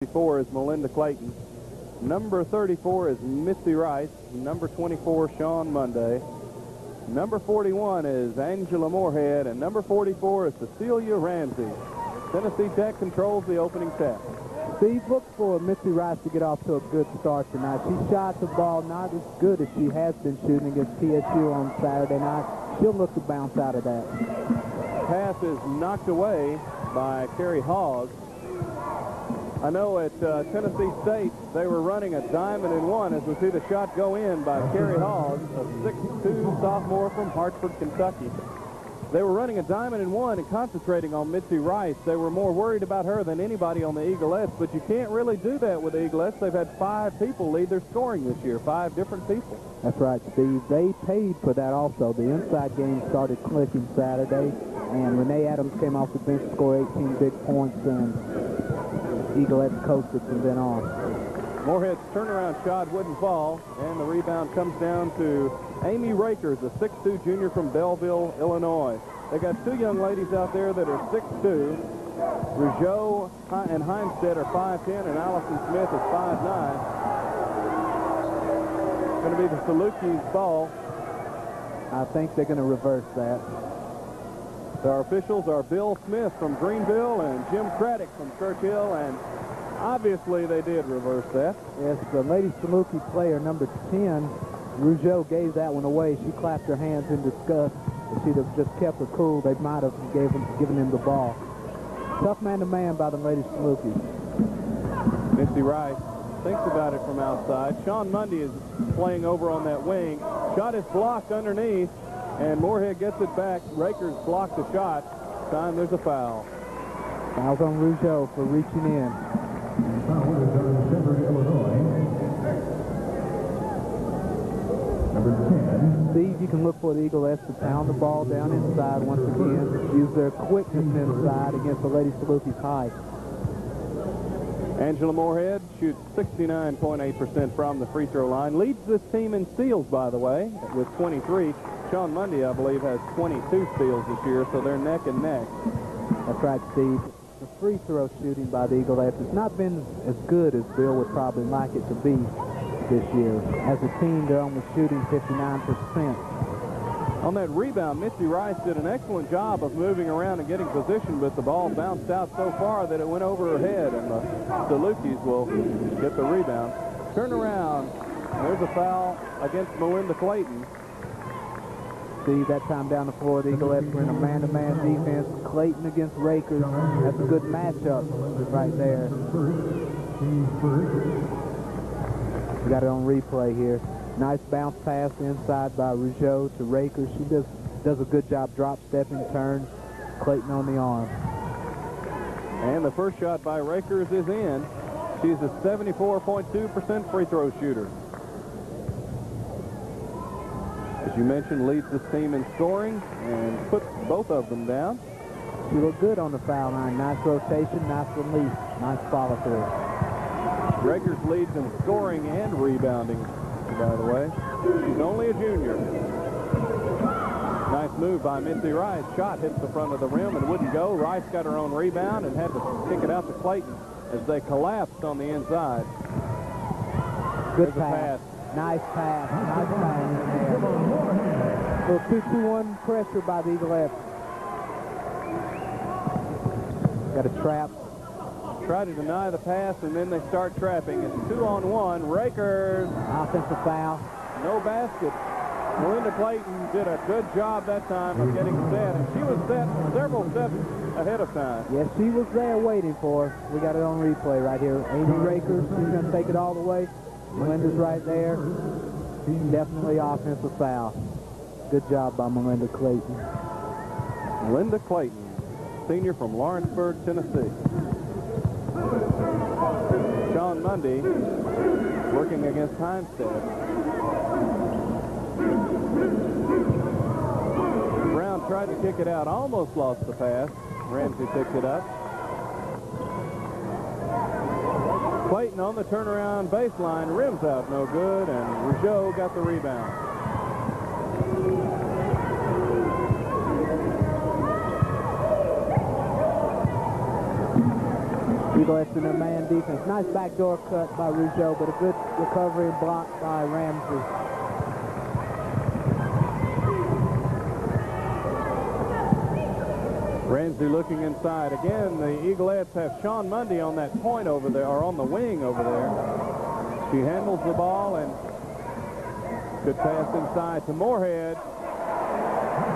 34 is Melinda Clayton. Number 34 is Missy Rice. Number 24, Sean Monday. Number 41 is Angela Moorhead. And number 44 is Cecilia Ramsey. Tennessee Tech controls the opening set. Steve, look for Missy Rice to get off to a good start tonight. She shot the ball not as good as she has been shooting against TSU on Saturday night. She'll look to bounce out of that. Pass is knocked away by Carrie Hogg. I know at Tennessee State they were running a diamond and one as we see the shot go in by Carrie Hogg, a 6'2" sophomore from Hartford, Kentucky. They were running a diamond and one and concentrating on Missy Rice. They were more worried about her than anybody on the Eaglettes, but you can't really do that with the Eaglettes. They've had 5 people lead their scoring this year, 5 different people. That's right, Steve. They paid for that also. The inside game started clicking Saturday, and Renee Adams came off the bench to score 18 big points, and Eaglettes coasted from then on. Moorhead's turnaround shot wouldn't fall, and the rebound comes down to Amy Rakers, a 6'2" junior from Belleville, Illinois. They got 2 young ladies out there that are 6'2". Rougeau and Heinstead are 5'10", and Allison Smith is 5'9". Going to be the Salukis' ball. I think they're going to reverse that. Our officials are Bill Smith from Greenville and Jim Craddock from Churchill, and obviously they did reverse that. Yes, the Lady Saluki player, number 10, Rougeau, gave that one away. She clapped her hands in disgust. If she'd have just kept her cool, they might have given him the ball. Tough man-to-man by the Lady Saluki. Missy Rice thinks about it from outside. Sean Mundy is playing over on that wing. Shot is blocked underneath, and Moorhead gets it back. Rakers blocked the shot. Time there's a foul. Foul's on Rougeau for reaching in. Steve, you can look for the Eaglettes to pound the ball down inside once again. Use their quickness inside against the Lady Salukis' height. Angela Moorhead shoots 69.8% from the free throw line. Leads this team in steals, by the way, with 23. Sean Mundy, I believe, has 22 steals this year, so they're neck and neck. That's right, Steve. The free throw shooting by the Eaglettes has not been as good as Bill would probably like it to be this year. As a team, they're only shooting 59%. On that rebound, Missy Rice did an excellent job of moving around and getting position, but the ball bounced out so far that it went over her head, and the Salukis will get the rebound. Turn around. There's a foul against Melinda Clayton. See, that time down the floor, the Eaglettes were in a man-to-man defense. Clayton against Rakers. That's a good matchup right there. We got it on replay here. Nice bounce pass inside by Rougeau to Rakers. She does a good job drop stepping, turn. Clayton on the arm. And the first shot by Rakers is in. She's a 74.2% free throw shooter. As you mentioned, leads this team in scoring and puts both of them down. She looked good on the foul line. Nice rotation, nice release, nice follow through. Rakers leads in scoring and rebounding, by the way. She's only a junior. Nice move by Missy Rice. Shot hits the front of the rim and wouldn't go. Rice got her own rebound and had to kick it out to Clayton as they collapsed on the inside. Good pass. Nice pass. Nice pass in there. So 2-2-1 pressure by the Eaglettes. Got a trap. Try to deny the pass, and then they start trapping. It's 2-on-1. Rakers. Offensive foul. No basket. Melinda Clayton did a good job that time of getting set, and she was set several steps ahead of time. Yes, she was there waiting for her. We got it on replay right here. Amy Rakers, she's going to take it all the way. Melinda's right there. Definitely offensive foul. Good job by Melinda Clayton. Melinda Clayton, senior from Lawrenceburg, Tennessee. Sean Mundy working against Heinstead. Brown tried to kick it out, almost lost the pass. Ramsey picked it up. Clayton on the turnaround baseline, rims out no good, and Rougeau got the rebound. Eaglettes in their man defense. Nice backdoor cut by Rougeau, but a good recovery and block by Ramsey. Ramsey looking inside. Again, the Eaglettes have Sean Mundy on that point over there, or on the wing over there. She handles the ball and good pass inside to Moorhead.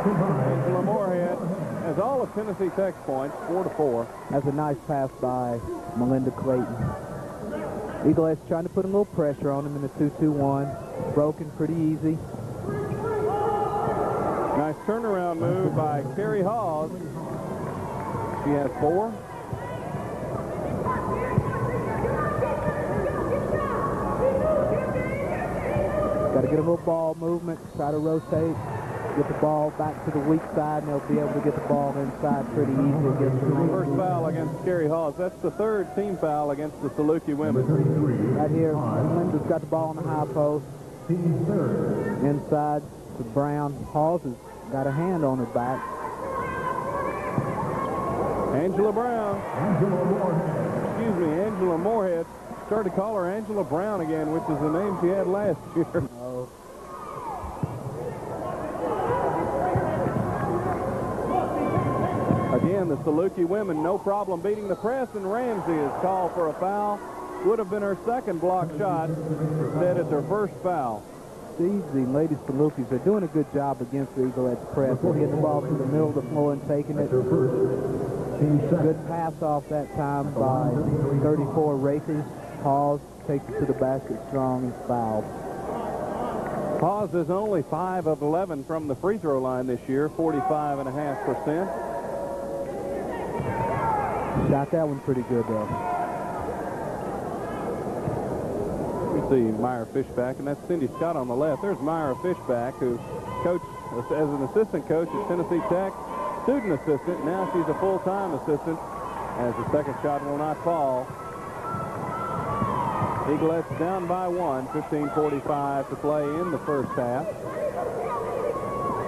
Angela Moorhead has all of Tennessee Tech's points, 4-4. That's a nice pass by Melinda Clayton. Eaglettes trying to put a little pressure on him in the 2-2-1. Broken pretty easy. Nice turnaround move by Carrie Hawes. She has 4. Got to get a little ball movement, try to rotate, get the ball back to the weak side, and they'll be able to get the ball inside pretty easy against the first foul against Carrie Hawes. That's the 3rd team foul against the Saluki women. Right here, Linda's got the ball on the high post. Inside to Brown. Hawes has got a hand on her back. Angela Brown. Angela Moorhead. Started to call her Angela Brown again, which is the name she had last year. Oh. Again, the Saluki women, no problem beating the press, and Ramsey is called for a foul. Would have been her 2nd block shot. Instead, it's her 1st foul. These ladies Salukis are doing a good job against the Eaglettes press. They're getting the ball to the middle of the floor and taking it. Good pass off that time by 34 Rakers. Hawes takes it to the basket strong and fouled. Hawes is only 5 of 11 from the free throw line this year, 45.5%. Shot that one pretty good, though. You see Myra Fishback, and that's Cindy Scott on the left. There's Myra Fishback, who coached as an assistant coach at Tennessee Tech, student assistant. Now she's a full-time assistant, as the 2nd shot will not fall. Eaglettes down by 1, 15:45 to play in the first half.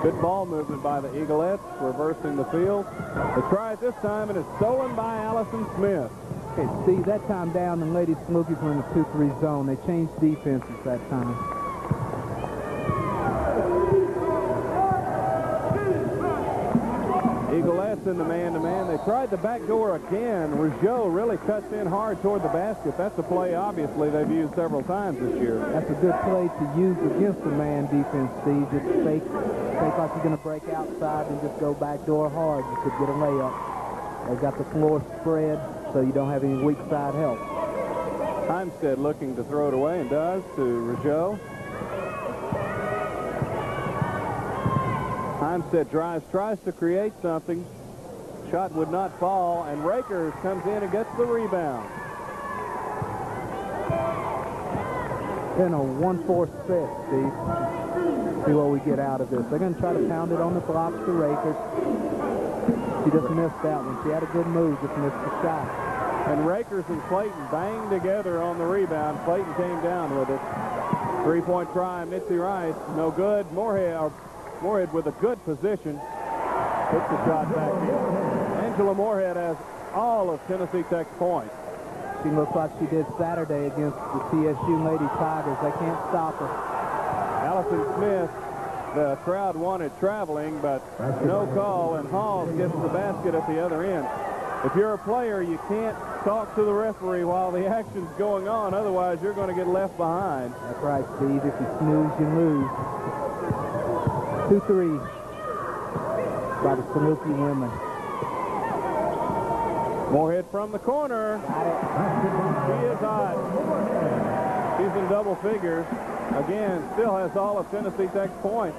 Good ball movement by the Eaglettes, reversing the field. They try it this time, and it's stolen by Allison Smith. Okay, Steve, that time down, the ladies Salukis were in the 2-3 zone. They changed defenses that time. Eaglettes in the man-to-man. They tried the back door again. Rougeau really cuts in hard toward the basket. That's a play, obviously, they've used several times this year. That's a good play to use against the man defense, Steve. Just fake like you're going to break outside and just go back door hard. You could get a layup. They've got the floor spread, so you don't have any weak side help. Heimstead looking to throw it away, and does, to Rougeau. Heimstead drives, tries to create something. Shot would not fall, and Rakers comes in and gets the rebound. In a 1-4 set, Steve. See what we get out of this. They're going to try to pound it on the blocks to Rakers. She just missed that one. She had a good move, just missed the shot. And Rakers and Clayton banged together on the rebound. Clayton came down with it. 3-point try, Mitzi Rice, no good. Moorhead with a good position. Puts the shot back in. Angela Moorhead has all of Tennessee Tech's points. She looks like she did Saturday against the TSU Lady Tigers. They can't stop her. Allison Smith, the crowd wanted traveling, but no call, and Hawes gets the basket at the other end. If you're a player, you can't talk to the referee while the action's going on. Otherwise, you're going to get left behind. That's right, Steve. If you snooze, you lose. 2-3 by the Saluki women. Moorhead from the corner. She is hot. She's in double figures. Again, still has all of Tennessee Tech's points.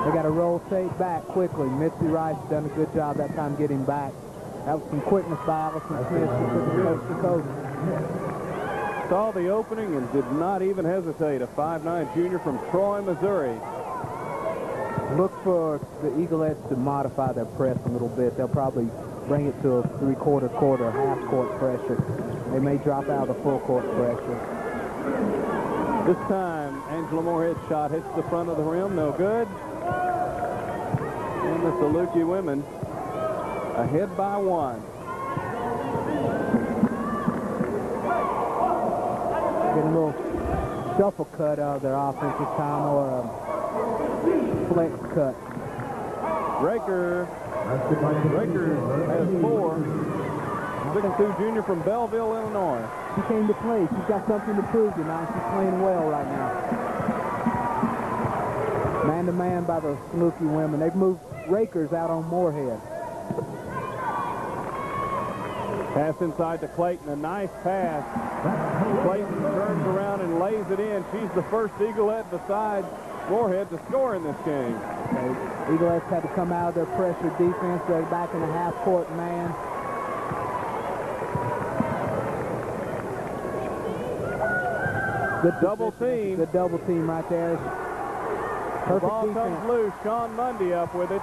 They got to rotate back quickly. Mitzi Rice has done a good job that time getting back. That was some quickness by Allison Smith. She took it coast to coast. Saw the opening and did not even hesitate. A 5'9" junior from Troy, Missouri. Look for the Eaglettes to modify their press a little bit. They'll probably bring it to a three-quarter, half-court pressure. They may drop out of the full-court pressure. This time, Angela Moorhead's shot hits the front of the rim. No good. And the Saluki women ahead by 1. Getting a little shuffle cut of their offense this time, or a flex cut. Raker has 4. 6'2" junior from Belleville, Illinois. She came to play. She's got something to prove tonight. She's playing well right now. Man-to-man by the Saluki women. They've moved Rakers out on Moorhead. Pass inside to Clayton. A nice pass. Clayton turns around and lays it in. She's the first Eaglet beside Moorhead to score in this game. Eaglets had to come out of their pressure defense. They're back in a half-court man. Good double team. Good double team right there. The ball comes loose. Sean Mundy up with it.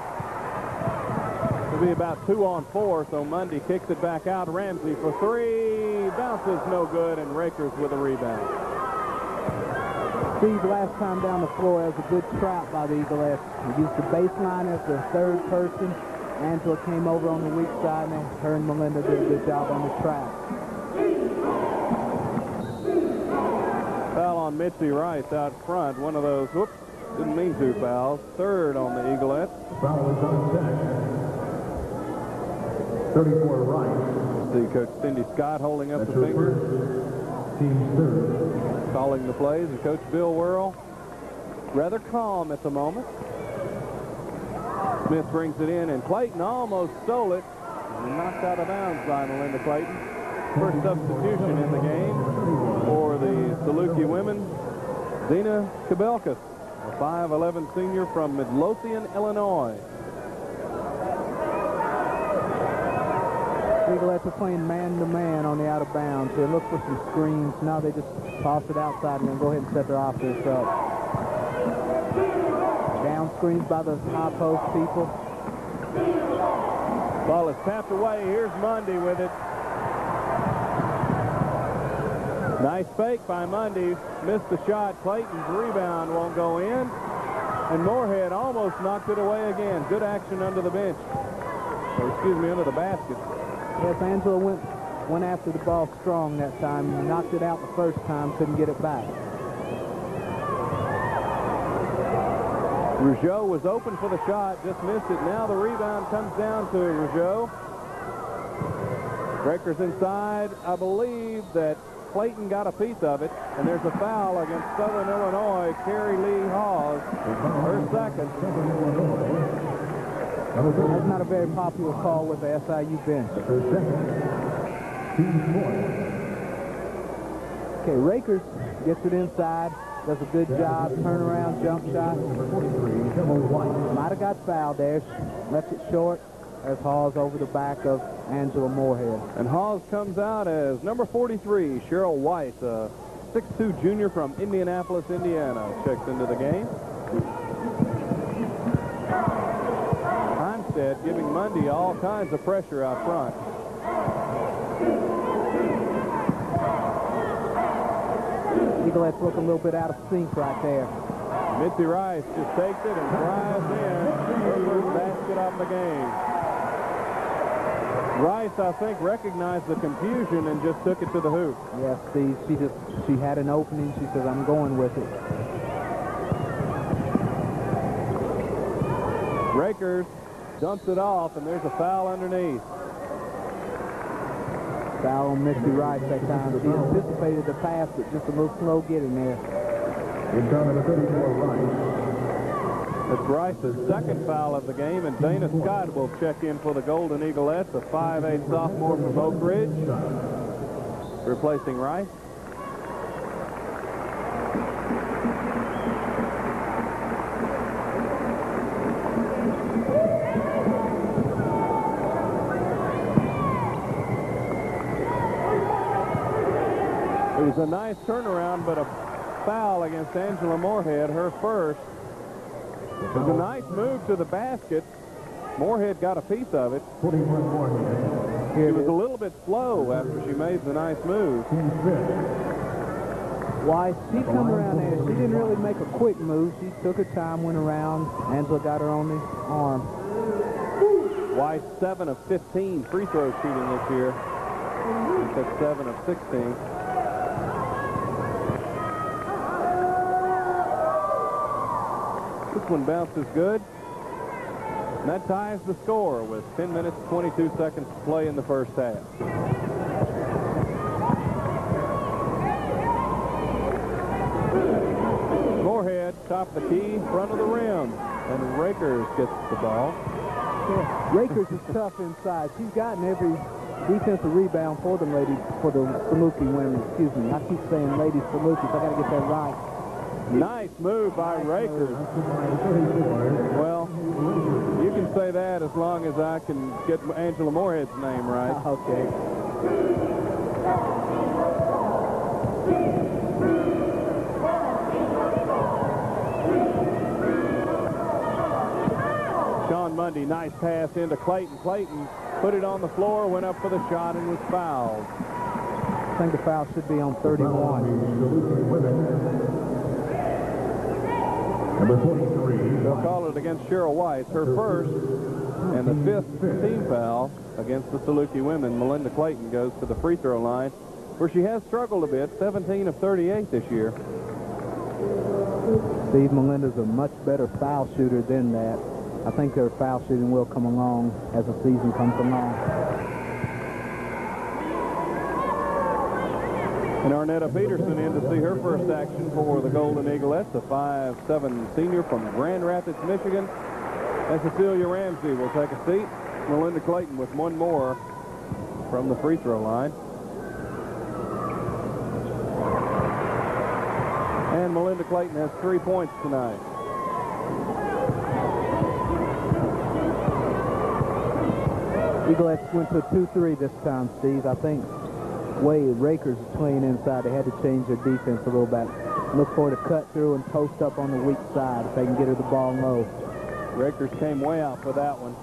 It'll be about 2 on 4, so Mundy kicks it back out. Ramsey for 3. Bounces no good, and Rakers with a rebound. Steve, last time down the floor, that was a good trap by the Eaglettes. He used the baseline as the third person. Angela came over on the weak side, and her and Melinda did a good job on the trap. Foul on Mitzi Rice out front. One of those, whoops, didn't mean 2 fouls. Third on the Eaglettes. Foul is on set. 34 Rice. See Coach Cindy Scott holding up the finger. Team's third. Calling the plays. And Coach Bill Worrell rather calm at the moment. Smith brings it in, and Clayton almost stole it. And knocked out of bounds by Melinda Clayton. First substitution in the game for the Saluki women, Zena Kabelkas, a 5'11" senior from Midlothian, Illinois. Eaglettes are playing man-to-man on the out-of-bounds. They look for some screens. Now they just toss it outside and then go ahead and set their offense up. Down screens by the high post people. Ball is tapped away. Here's Mundy with it. Nice fake by Mundy. Missed the shot. Clayton's rebound won't go in. And Moorhead almost knocked it away again. Good action under the bench. Or excuse me, under the basket. Yes, Angela went after the ball strong that time. Knocked it out the first time. Couldn't get it back. Rougeau was open for the shot. Just missed it. Now the rebound comes down to Rougeau. Breakers inside. I believe that Clayton got a piece of it, and there's a foul against Southern Illinois. Carrie Lee Hawes, her second. That's not a very popular call with the SIU bench. Okay, Rakers gets it inside, does a good job, turnaround jump shot. Might have got fouled there, left it short. There's Hawes over the back of Angela Moorhead. And Hawes comes out as number 43, Cheryl White, a 6'2" junior from Indianapolis, Indiana, checks into the game. Heimstead giving Mundy all kinds of pressure out front. Eaglettes look a little bit out of sync right there. Mitzi Rice just takes it and drives in. Her first basket of the game. Rice, I think, recognized the confusion and just took it to the hoop. Yes, Steve, she had an opening. She says, I'm going with it. Rakers dumps it off, and there's a foul underneath. Foul on Mitzi Rice that time. She anticipated the pass, but just a little slow getting there. In time of 34 Rice. It's Rice's second foul of the game, and Dana Scott will check in for the Golden Eaglettes, a 5'8" sophomore from Oak Ridge, replacing Rice. It was a nice turnaround, but a foul against Angela Moorhead, her first. It was a nice move to the basket. Moorhead got a piece of it. 41 Moorhead. She was a little bit slow after she made the nice move. Why, she come around there. She didn't really make a quick move. She took her time, went around. Angela got her on the arm. Weiss 7 of 15 free throw shooting this year. He's at 7 of 16. This one bounces good. And that ties the score with 10 minutes, 22 seconds to play in the first half. Moorhead, top of the key, front of the rim. And Rakers gets the ball. Yeah, Rakers is tough inside. She's gotten every defensive rebound for them ladies, for the Saluki women. Excuse me. I keep saying ladies Saluki, so I got to get that right. Nice move by Rakers. Well, you can say that as long as I can get Angela Moorhead's name right. Okay. Sean Mundy, nice pass into Clayton. Clayton put it on the floor, went up for the shot, and was fouled. I think the foul should be on 31. Number 43. They'll call it against Cheryl Weiss, her first and the 5th team foul against the Saluki women. Melinda Clayton goes to the free throw line, where she has struggled a bit, 17 of 38 this year. Steve, Melinda's a much better foul shooter than that. I think their foul shooting will come along as the season comes along. And Arnetta Peterson in to see her first action for the Golden Eaglettes, a 5'7" senior from Grand Rapids, Michigan. And Cecilia Ramsey will take a seat. Melinda Clayton with one more from the free throw line. And Melinda Clayton has 3 points tonight. Eaglettes went to a 2-3 this time, Steve. I think way Rakers is playing inside. They had to change their defense a little bit. Look for her to cut through and post up on the weak side if they can get her the ball low. Rakers came way out for that one.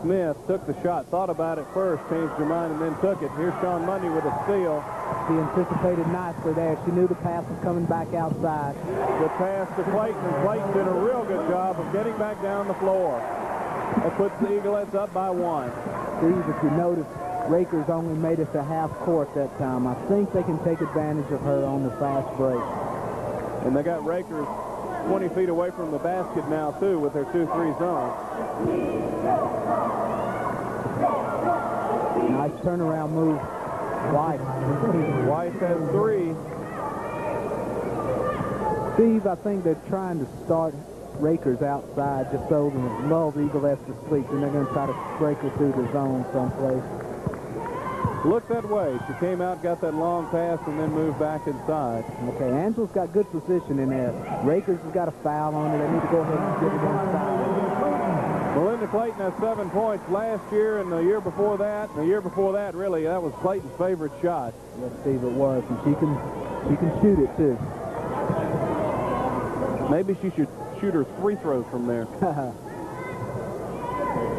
Smith took the shot, thought about it first, changed her mind, and then took it. Here's Sean Mundy with a steal. She anticipated nicely there. She knew the pass was coming back outside. The pass to Clayton, and Clayton did a real good job of getting back down the floor. That puts the Eaglettes up by 1. Steve, if you notice, Rakers only made it to half court that time. I think they can take advantage of her on the fast break. And they got Rakers 20 feet away from the basket now, too, with their 2-3 zone. Nice turnaround move. Weiss. Weiss has 3. Steve, I think they're trying to start Rakers outside just so the lull the Eaglettes to sleep, and they're going to try to break her through the zone someplace. Look that way. She came out, got that long pass, and then moved back inside. Okay, Angela's got good position in there. Rakers has got a foul on her. They need to go ahead and get it inside. Melinda Clayton has 7 points last year, and the year before that, and the year before that, really, that was Clayton's favorite shot. Yes, Steve, it was, and she can shoot it too. Maybe she should shoot her free throws from there.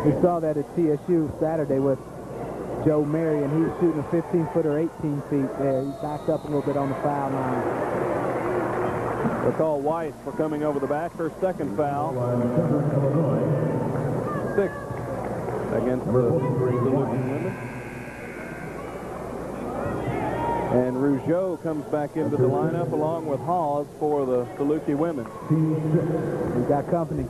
We saw that at TSU Saturday with Joe Mary, and he was shooting a 15-footer, 18 feet there. He backed up a little bit on the foul line. We'll call Weiss for coming over the back. Her second foul. 6 against the Saluki women. And Rougeau comes back into the lineup along with Hawes for the Saluki women. We've got company.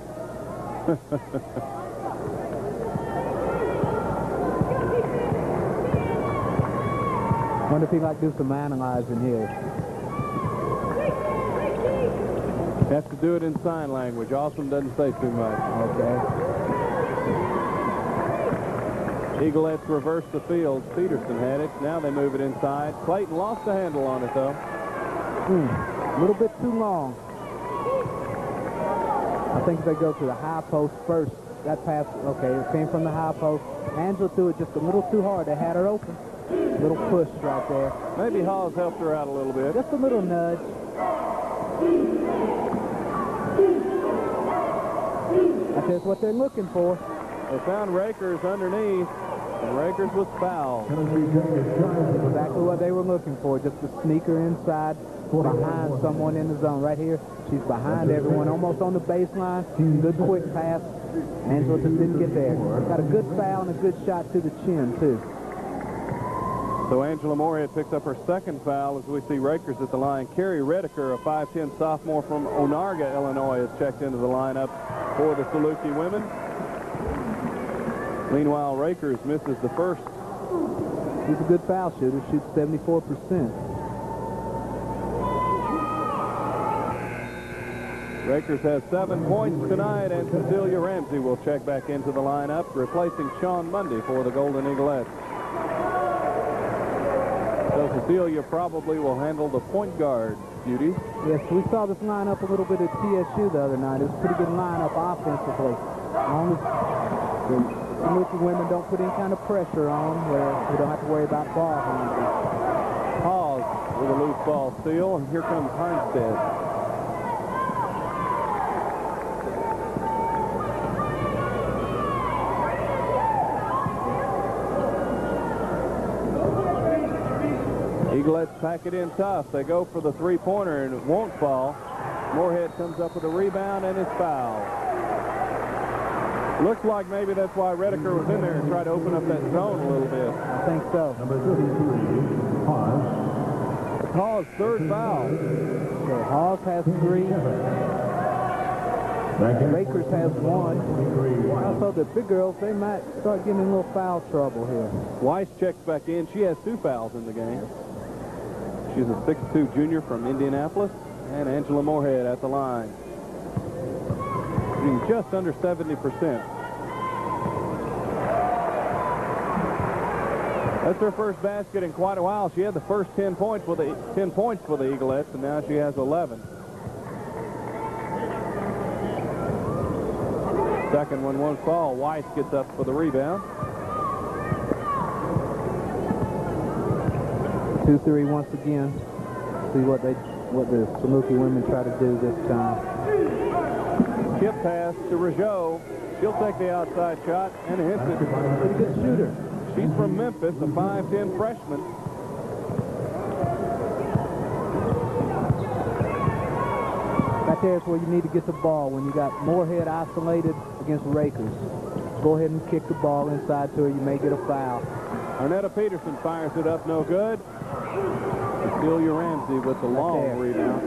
Wonder if he'd like to do some analyzing here. Has to do it in sign language. Austin doesn't say too much. Okay. Eaglettes reverse the field. Peterson had it. Now they move it inside. Clayton lost the handle on it, though. A little bit too long. I think if they go to the high post first, that pass, okay, it came from the high post. Angela threw it just a little too hard. They had her open. Little push right there. Maybe Hawes helped her out a little bit. Just a little nudge. That's just what they're looking for. They found Rakers underneath, and Rakers was fouled. Exactly what they were looking for, just a sneaker inside behind someone in the zone. Right here, she's behind everyone, almost on the baseline. Good quick pass, Angela just didn't get there. Got a good foul and a good shot to the chin, too. So Angela Moorhead picks up her second foul as we see Rakers at the line. Carrie Redeker, a 5'10 sophomore from Onarga, Illinois, is checked into the lineup for the Saluki women. Meanwhile, Rakers misses the first. She's a good foul shooter. Shoots 74%. Rakers has 7 points tonight, and Cecilia Ramsey will check back into the lineup, replacing Sean Mundy for the Golden Eaglettes. So Cecilia probably will handle the point guard duties. Yes, we saw this lineup a little bit at TSU the other night. It was a pretty good lineup offensively. As long as the Saluki women don't put any kind of pressure on, where we don't have to worry about ball handling. Hawes with a loose ball steal, and here comes Heinstead. Eaglettes pack it in tough. They go for the three-pointer, and it won't fall. Moorhead comes up with a rebound and is fouled. Looks like maybe that's why Redeker was in there and tried to open up that zone a little bit. I think so. Number 33, Hawes. Hawes' third foul. So Hawes has 3. Rakers has 1. Also, the big girls, they might start getting in a little foul trouble here. Weiss checks back in. She has 2 fouls in the game. She's a 6'2 junior from Indianapolis. And Angela Moorhead at the line. Shooting just under 70%. That's her first basket in quite a while. She had the first 10 points for the Eaglettes, and now she has 11. Second one won't fall. Weiss gets up for the rebound. 2-3 once again. See what the Saluki women try to do this time. Tip pass to Rougeau. She'll take the outside shot and hits it. Pretty good shooter. She's from Memphis, a 5'10 freshman. Right there is where you need to get the ball when you got Moorhead isolated against Rakers. Go ahead and kick the ball inside to her. You may get a foul. Arnetta Peterson fires it up, no good. Cecilia Ramsey with the long rebound.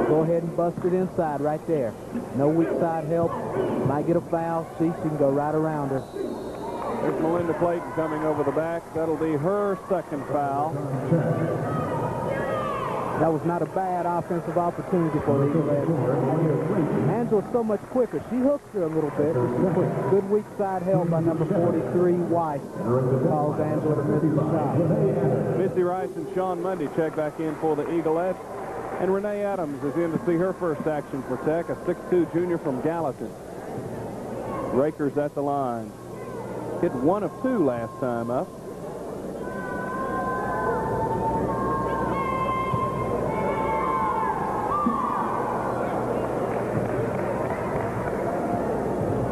Go ahead and bust it inside right there. No weak side help. Might get a foul. See, she can go right around her. There's Melinda Clayton coming over the back. That'll be her second foul. That was not a bad offensive opportunity for the Eaglettes. Angela's so much quicker. She hooks her a little bit. Good weak side help by number 43, Weiss. Calls Angela to miss the shot. Missy Rice and Sean Mundy check back in for the Eaglettes. And Renee Adams is in to see her first action for Tech, a 6'2 junior from Gallatin. Rakers at the line. Hit 1 of 2 last time up.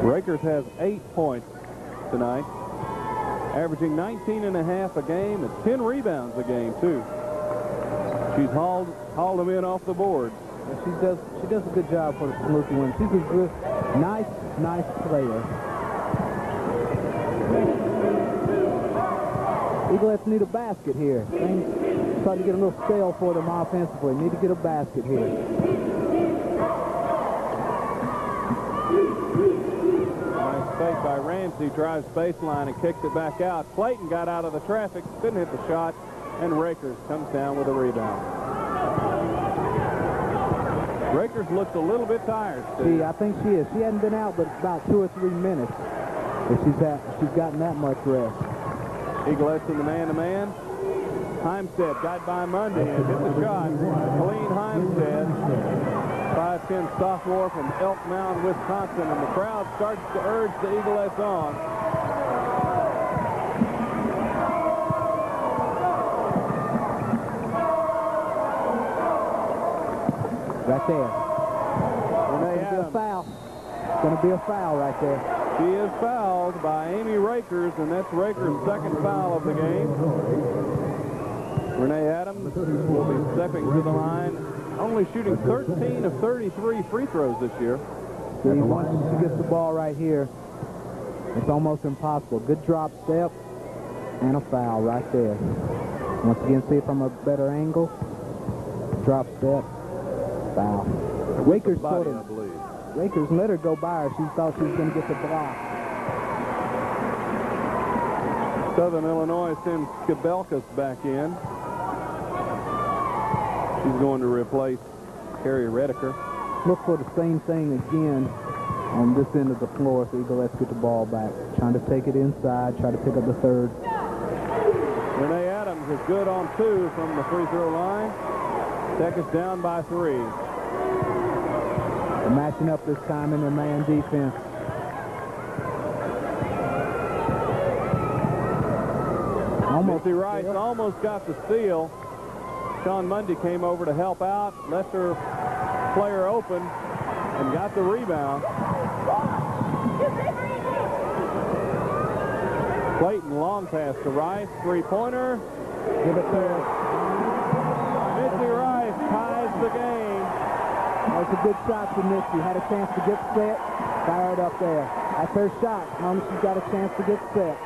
Rakers has 8 points tonight, averaging 19.5 a game and 10 rebounds a game, too. She's hauled them in off the board. Yeah, she does a good job for the Saluki women. She's a good, nice player. Eaglettes need a basket here. Things starting to get a little stale for them offensively. Need to get a basket here. Nice fake by Ramsey, drives baseline and kicks it back out. Clayton got out of the traffic, couldn't hit the shot, and Rakers comes down with a rebound. Rakers looks a little bit tired, Steve. I think she is. She hadn't been out but about 2 or 3 minutes. But she's gotten that much rest. Eaglettes in the man-to-man. Heimstead got by Mundy and hit the shot. Colleen Heimstead, 5'10 sophomore from Elk Mound, Wisconsin, and the crowd starts to urge the Eaglettes on. Right there. Renee It's going to be a Adams. foul. It's going to be a foul right there. She is fouled by Amy Rakers, and that's Rakers' second foul of the game. Renee Adams will be stepping to the line, only shooting 13 of 33 free throws this year. See, once she gets the ball right here, it's almost impossible. Good drop step and a foul right there. Once again, see it from a better angle. Drop step, foul. Rakers body, I believe. Rakers let her go by her. She thought she was going to get the block. Southern Illinois sends Skabelkas back in. She's going to replace Carrie Redeker. Look for the same thing again on this end of the floor if the Eaglettes get the ball back. Trying to take it inside, try to pick up the third. Renee Adams is good on 2 from the free throw line. Tech is down by 3. They're matching up this time in their man defense. Missy Rice almost got the steal. Sean Mundy came over to help out, left her player open, and got the rebound. Clayton long pass to Rice, three-pointer. Give it to her. Missy Rice ties the game. That's a good shot for Missy. Had a chance to get set, fired up there. That's her shot. She's got a chance to get set.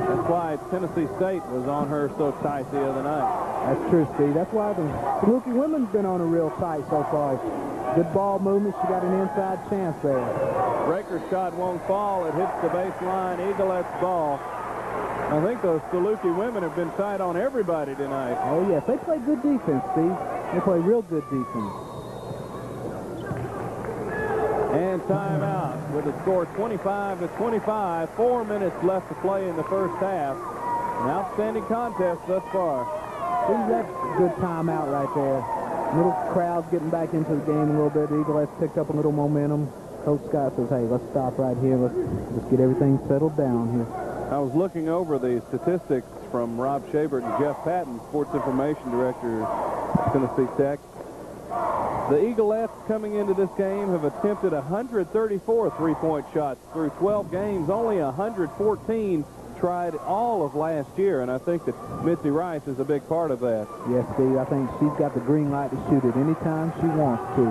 That's why Tennessee State was on her so tight the other night. That's true, Steve. That's why the Saluki women's been on her real tight so far. Good ball movement. She got an inside chance there. Raker's shot won't fall. It hits the baseline. Eaglettes ball. I think those Saluki women have been tight on everybody tonight. Oh, yes. They play good defense, Steve. They play real good defense. And timeout with a score 25-25. 4 minutes left to play in the first half. An outstanding contest thus far. See, that's a good timeout right there. Little crowd's getting back into the game a little bit. The Eaglettes picked up a little momentum. Coach Scott says, hey, let's stop right here. Let's get everything settled down here. I was looking over the statistics from Rob Shabert and Jeff Patton, Sports Information Director at Tennessee Tech. The Eaglettes coming into this game have attempted 134 three-point shots through 12 games. Only 114 tried all of last year, and I think that Missy Rice is a big part of that. Yes, Steve, I think she's got the green light to shoot it anytime she wants to.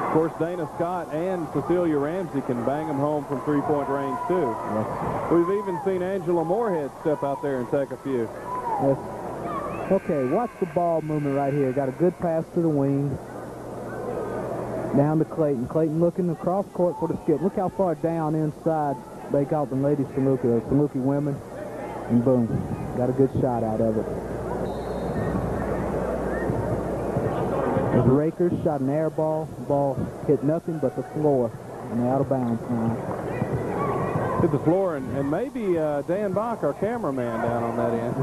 Of course, Dana Scott and Cecilia Ramsey can bang them home from three-point range, too. Yes. We've even seen Angela Moorhead step out there and take a few. Yes. Okay, watch the ball movement right here. Got a good pass to the wing. Down to Clayton. Clayton looking across court for the skip. Look how far down inside they got the Lady Saluki, those Saluki women. And boom, got a good shot out of it. The Rakers shot an air ball. The ball hit nothing but the floor. And they're out of bounds now. Hit the floor, and maybe Dan Bach, our cameraman, down on that end.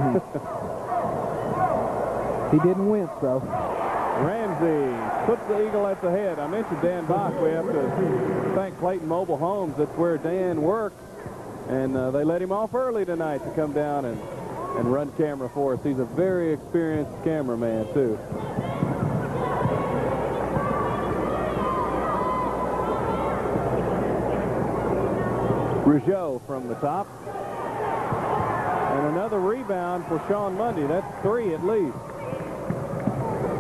He didn't wince, though. Ramsey puts the Eaglettes ahead. I mentioned Dan Bach. We have to thank Clayton Mobile Homes. That's where Dan works. And they let him off early tonight to come down and run camera for us. He's a very experienced cameraman, too. Rougeau from the top. And another rebound for Sean Mundy. That's 3 at least.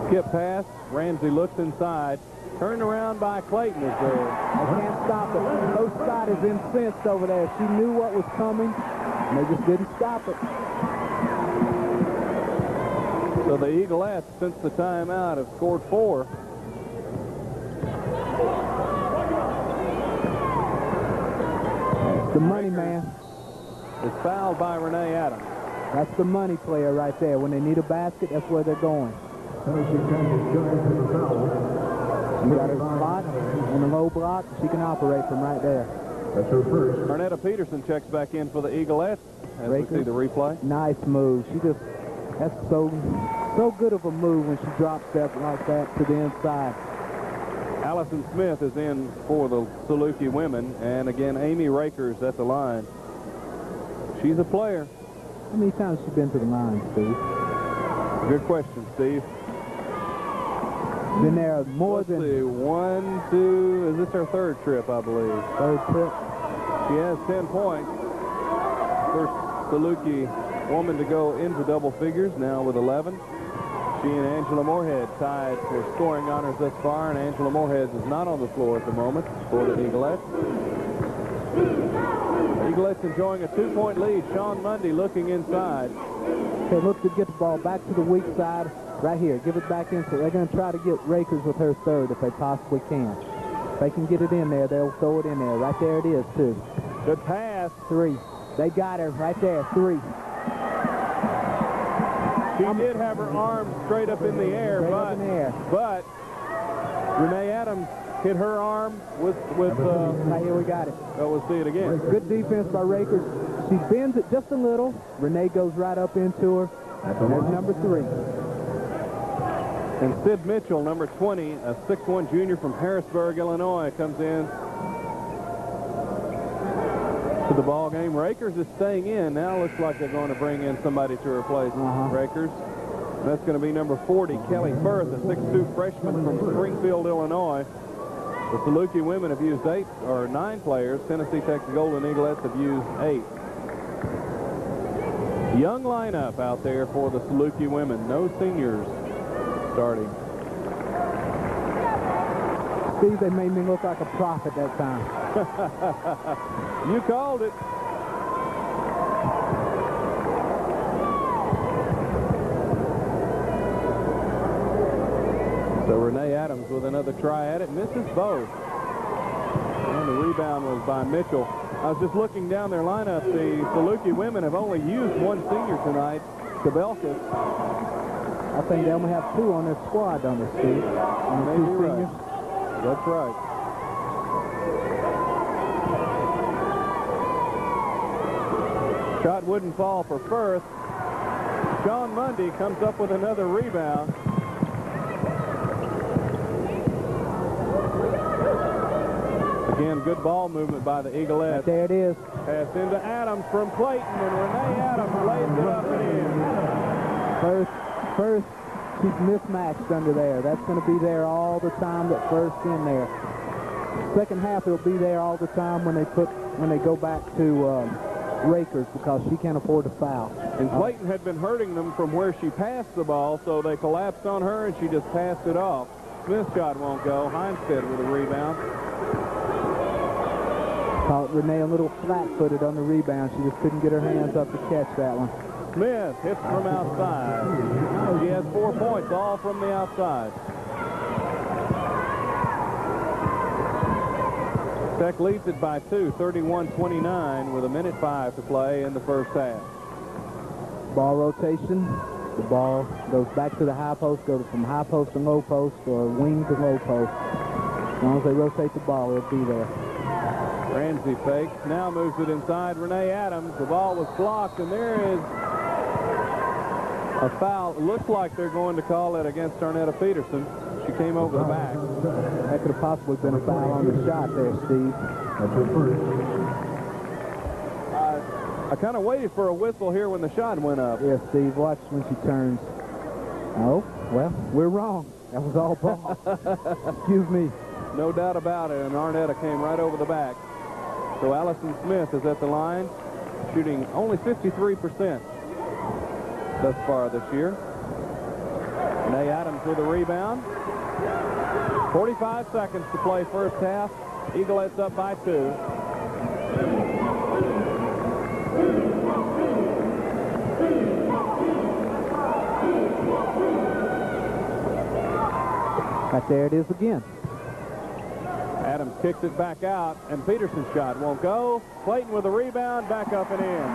Skip pass. Ramsey looks inside. Turned around by Clayton is there. They can't stop it. Coach Scott is incensed over there. She knew what was coming, and they just didn't stop it. So the Eaglettes, since the timeout, have scored 4. The money man is fouled by Renee Adams. That's the money player right there. When they need a basket, that's where they're going. She got her spot in the low block. She can operate from right there. That's her first. Arnetta Peterson checks back in for the Eaglettes as we see the replay. Nice move. That's so good of a move when she drops step like that to the inside. Allison Smith is in for the Saluki women, and again Amy Rakers at the line. She's a player. How many times has she been to the line, Steve? Good question, Steve. Been there more Let's than... see, 1, 2, is this her third trip, I believe? Third trip. She has 10 points. First Saluki woman to go into double figures, now with 11. She and Angela Moorhead tied for scoring honors thus far, and Angela Moorhead is not on the floor at the moment for the Eaglettes. Eaglettes enjoying a 2-point lead. Sean Mundy looking inside. Okay, look to get the ball back to the weak side right here. Give it back in. So they're going to try to get Rakers with her third if they possibly can. If they can get it in there, they'll throw it in there. Right there it is, too. Good pass. 3. They got her right there. 3. She did have her arms straight up in the air, but Renee Adams hit her arm with right here we got it. we'll see it again. Good defense by Rakers. She bends it just a little. Renee goes right up into her. There's number 3. And Sid Mitchell, number 20, a 6'1 junior from Harrisburg, Illinois, comes in to the ball game. Rakers is staying in. Now looks like they're going to bring in somebody to replace Rakers. That's going to be number 40, Kelly Firth, a 6'2 freshman from Springfield, Illinois. The Saluki women have used 9 players. Tennessee Tech's Golden Eaglettes have used 8. Young lineup out there for the Saluki women. No seniors starting. Steve, they made me look like a prophet that time. You called it. So Renee Adams with another try at it. Misses both. And the rebound was by Mitchell. I was just looking down their lineup. The Saluki women have only used 1 senior tonight, Kabelkas. I think they only have 2 on their squad, don't they, Steve? Maybe right. That's right. Shot wouldn't fall for Firth. Sean Mundy comes up with another rebound. Again, good ball movement by the Eaglettes. Right there it is. Pass into Adams from Clayton, and Renee Adams lays it up and in. First, she's mismatched under there. That's going to be there all the time. That First in there. Second half, it'll be there all the time when they go back to Rakers because she can't afford to foul. And Clayton had been hurting them from where she passed the ball, so they collapsed on her, and she just passed it off. Smith's shot won't go. Heinstead with a rebound. Caught Renee a little flat-footed on the rebound. She just couldn't get her hands up to catch that one. Smith hits from outside. She has 4 points, all from the outside. Tech leads it by 2, 31-29, with 1:05 to play in the first half. Ball rotation. The ball goes back to the high post, goes from high post to low post, or wing to low post. As long as they rotate the ball, it'll be there. Ramsey fakes, now moves it inside. Renee Adams, the ball was blocked, and there is a foul. It looks like they're going to call it against Arnetta Peterson. She came over the back. That could have possibly been a foul on the shot there, Steve. That's your first. I kind of waited for a whistle here when the shot went up. Yeah, Steve, watch when she turns. Oh, well, we're wrong. That was all ball. Excuse me. No doubt about it, and Arnetta came right over the back. So Allison Smith is at the line, shooting only 53% thus far this year. Renee Adams with a rebound. 45 seconds to play first half. Eaglettes up by 2. Right there it is again. Adams kicks it back out, and Peterson's shot won't go. Clayton with a rebound, back up and in.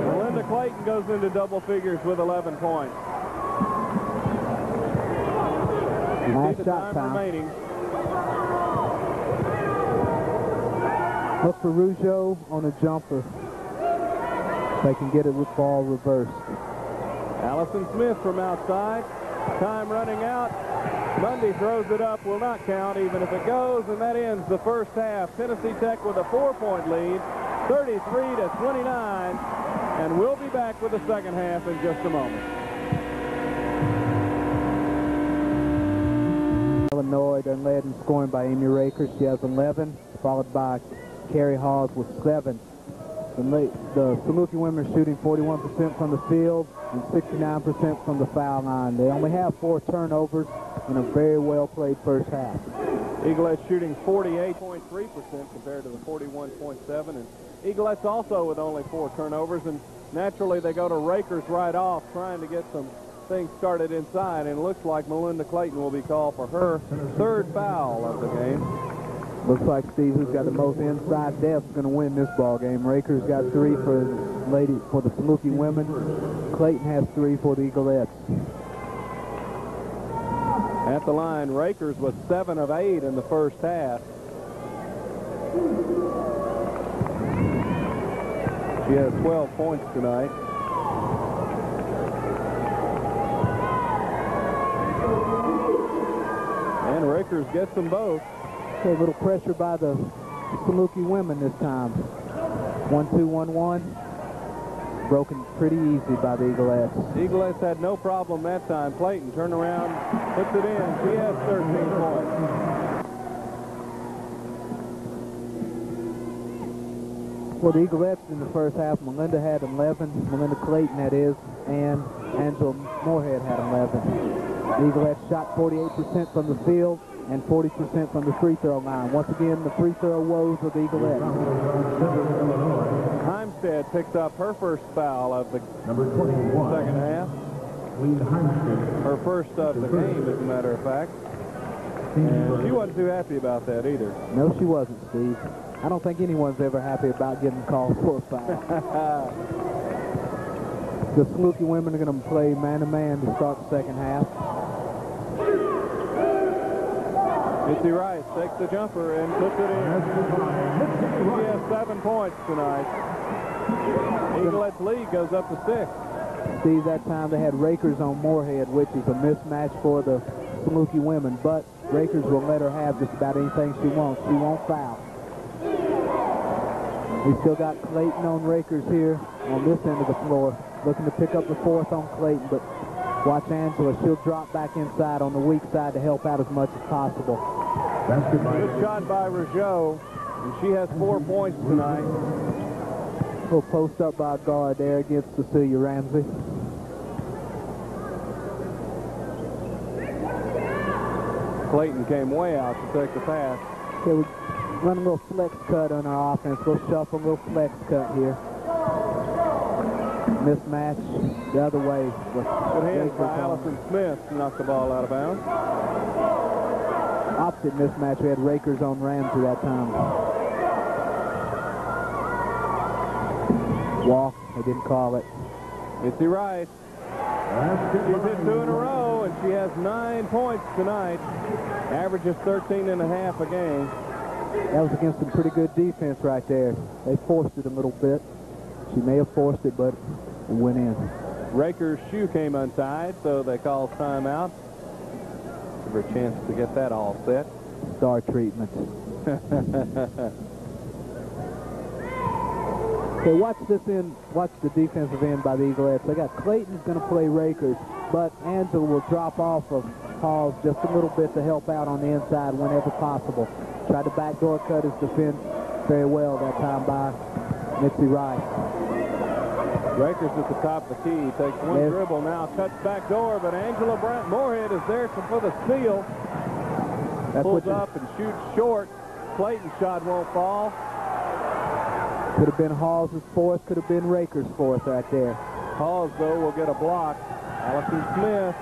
Melinda Clayton goes into double figures with 11 points. Nice shot time. Remaining. Look for Rougeau on a jumper. They can get it with ball reversed. Allison Smith from outside. Time running out. Mundy throws it up, will not count even if it goes, and that ends the first half. Tennessee Tech with a 4-point lead, 33-29, and we'll be back with the second half in just a moment. Illinois then led in scoring by Amy Rakers. She has 11, followed by Carrie Hawes with 7. The Saluki women are shooting 41% from the field and 69% from the foul line. They only have 4 turnovers in a very well-played first half. Eaglettes shooting 48.3% compared to the 41.7%. And Eaglettes also with only 4 turnovers. And naturally, they go to Rakers right off, trying to get some things started inside. And it looks like Melinda Clayton will be called for her 3rd foul of the game. Looks like Steve, who's got the most inside depth, is going to win this ball game. Rakers got 3 for the Saluki women. Clayton has 3 for the Eaglettes. At the line, Rakers was 7 of 8 in the first half. She has 12 points tonight. And Rakers gets them both. Okay, a little pressure by the Saluki women this time. 1-2-1-1. Broken pretty easy by the Eaglettes. Eaglettes had no problem that time. Clayton turned around, puts it in. She has 13 points. For the Eaglettes in the first half, Melinda had 11, Melinda Clayton that is, and Angela Moorhead had 11. The Eaglettes shot 48% from the field and 40% from the free throw line. Once again, the free throw woes of the Eaglettes. Heimstead picks up her first foul of the second half. Her first of the game, as a matter of fact. And she wasn't too happy about that either. No, she wasn't, Steve. I don't think anyone's ever happy about getting called for a foul. The Saluki women are going to play man-to-man to start the second half. Mitzi Rice takes the jumper and puts it in. She has 7 points tonight. Eaglettes lead goes up to 6. Steve, that time they had Rakers on Moorhead, which is a mismatch for the Saluki women, but Rakers will let her have just about anything she wants. She won't foul. We still got Clayton on Rakers here on this end of the floor, looking to pick up the 4th on Clayton, but watch Angela. She'll drop back inside on the weak side to help out as much as possible. Good shot by Rougeau, and she has 4 points tonight. We'll post up by a guard there against Cecilia Ramsey. Clayton came way out to take the pass. Okay, we run a little flex cut on our offense. We'll shuffle a little flex cut here. Mismatch the other way. Good hands by Allison Smith to knock the ball out of bounds. Opposite mismatch, we had Rakers on Ramsey that time. Walk, they didn't call it. Mitzi Rice. She's hit 2 in a row, and she has 9 points tonight. Averages 13.5 a game. That was against some pretty good defense right there. They forced it a little bit. She may have forced it, but it went in. Rakers' shoe came untied, so they called timeout. Give her a chance to get that all set. Star treatment. Okay, watch this end. Watch the defensive end by the Eaglettes. They got Clayton's going to play Rakers, but Angela will drop off of Halls just a little bit to help out on the inside whenever possible. Tried to backdoor cut his defense very well that time by Mitzi Rice. Rakers at the top of the key. Takes one dribble now, cuts back door, but Angela Moorhead is there for the steal. Pulls up and shoots short. Clayton's shot won't fall. Could have been Halls' 4th, could have been Rakers' 4th right there. Halls, though, will get a block. Allison Smith,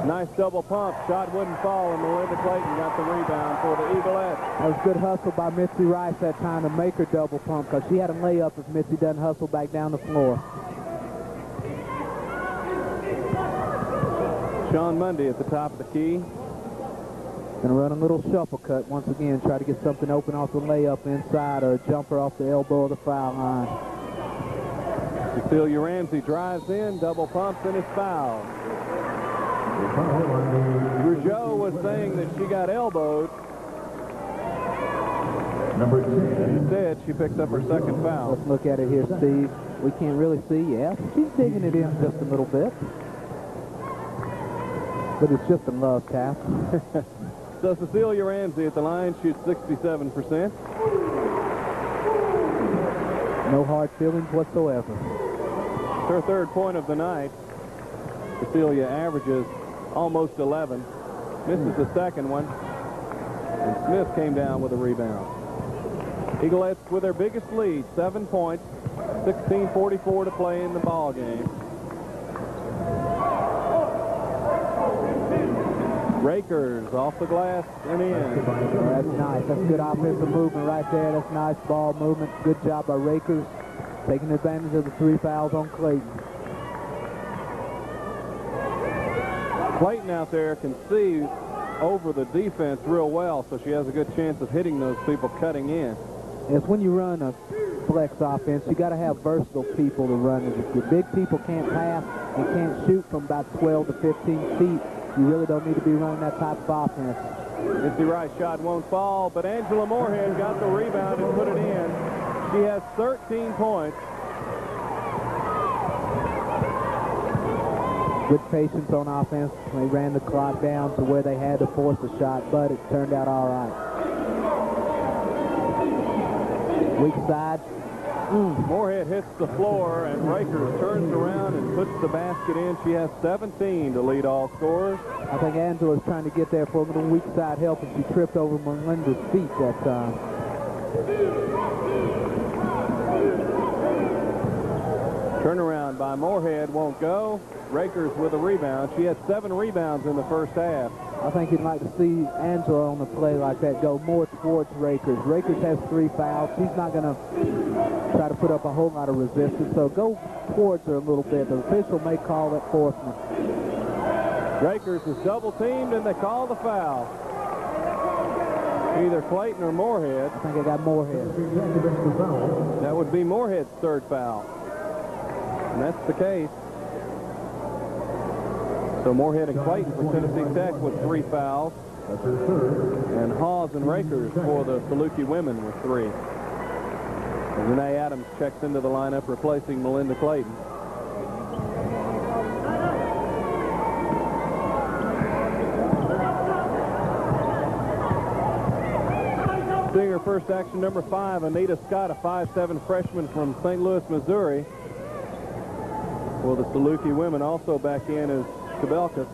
nice double pump. Shot wouldn't fall, and Melinda Clayton got the rebound for the Eaglettes. That was good hustle by Mitzi Rice that time to make her double pump, because she had a layup if Mitzi doesn't hustle back down the floor. Sean Mundy at the top of the key. Going to run a little shuffle cut once again, try to get something open off the layup inside or a jumper off the elbow of the foul line. Cecilia Ramsey drives in, double pumps, and is fouled. Rougeau was saying that she got elbowed. Number 10. Instead, she picked up her second foul. Let's look at it here, Steve. We can't really see. Yeah, she's digging it in just a little bit. But it's just a love tap. So Cecilia Ramsey at the line shoots 67%. No hard feelings whatsoever. It's her third point of the night. Cecilia averages almost 11. Misses the second one. And Smith came down with a rebound. Eaglettes with their biggest lead, 7 points, 16:44 to play in the ball game. Rakers off the glass and in. That's nice. That's good offensive movement right there. That's nice ball movement. Good job by Rakers, taking advantage of the 3 fouls on Clayton. Clayton out there can see over the defense real well, so she has a good chance of hitting those people cutting in. It's when you run a flex offense, you got to have versatile people to run it. If your big people can't pass and can't shoot from about 12 to 15 feet, you really don't need to be running that type of offense. Missy Rice shot won't fall, but Angela Moorhead got the rebound and put it in. She has 13 points. Good patience on offense. They ran the clock down to where they had to force a shot, but it turned out all right. Weak side. Moorhead hits the floor, and Rakers turns around and puts the basket in. She has 17 to lead all scorers. I think Angela's trying to get there for a little weak side help, and she tripped over Melinda's feet that time. Turnaround by Moorhead won't go. Rakers with a rebound. She had 7 rebounds in the first half. I think you'd like to see Angela on the play like that go more towards Rakers. Rakers has 3 fouls. She's not going to try to put up a whole lot of resistance, so go towards her a little bit. The official may call it forcement. Rakers is double teamed, and they call the foul. Either Clayton or Moorhead. I think I got Moorhead. That would be Moorhead's third foul. And that's the case. So Moorhead and Clayton for Tennessee Tech with 3 fouls. And Hawes and Rakers for the Saluki women with 3. And Renee Adams checks into the lineup, replacing Melinda Clayton. Seeing her first action, number 5, Anita Scott, a 5'7" freshman from St. Louis, Missouri. For the Saluki women, also back in is Kabelka,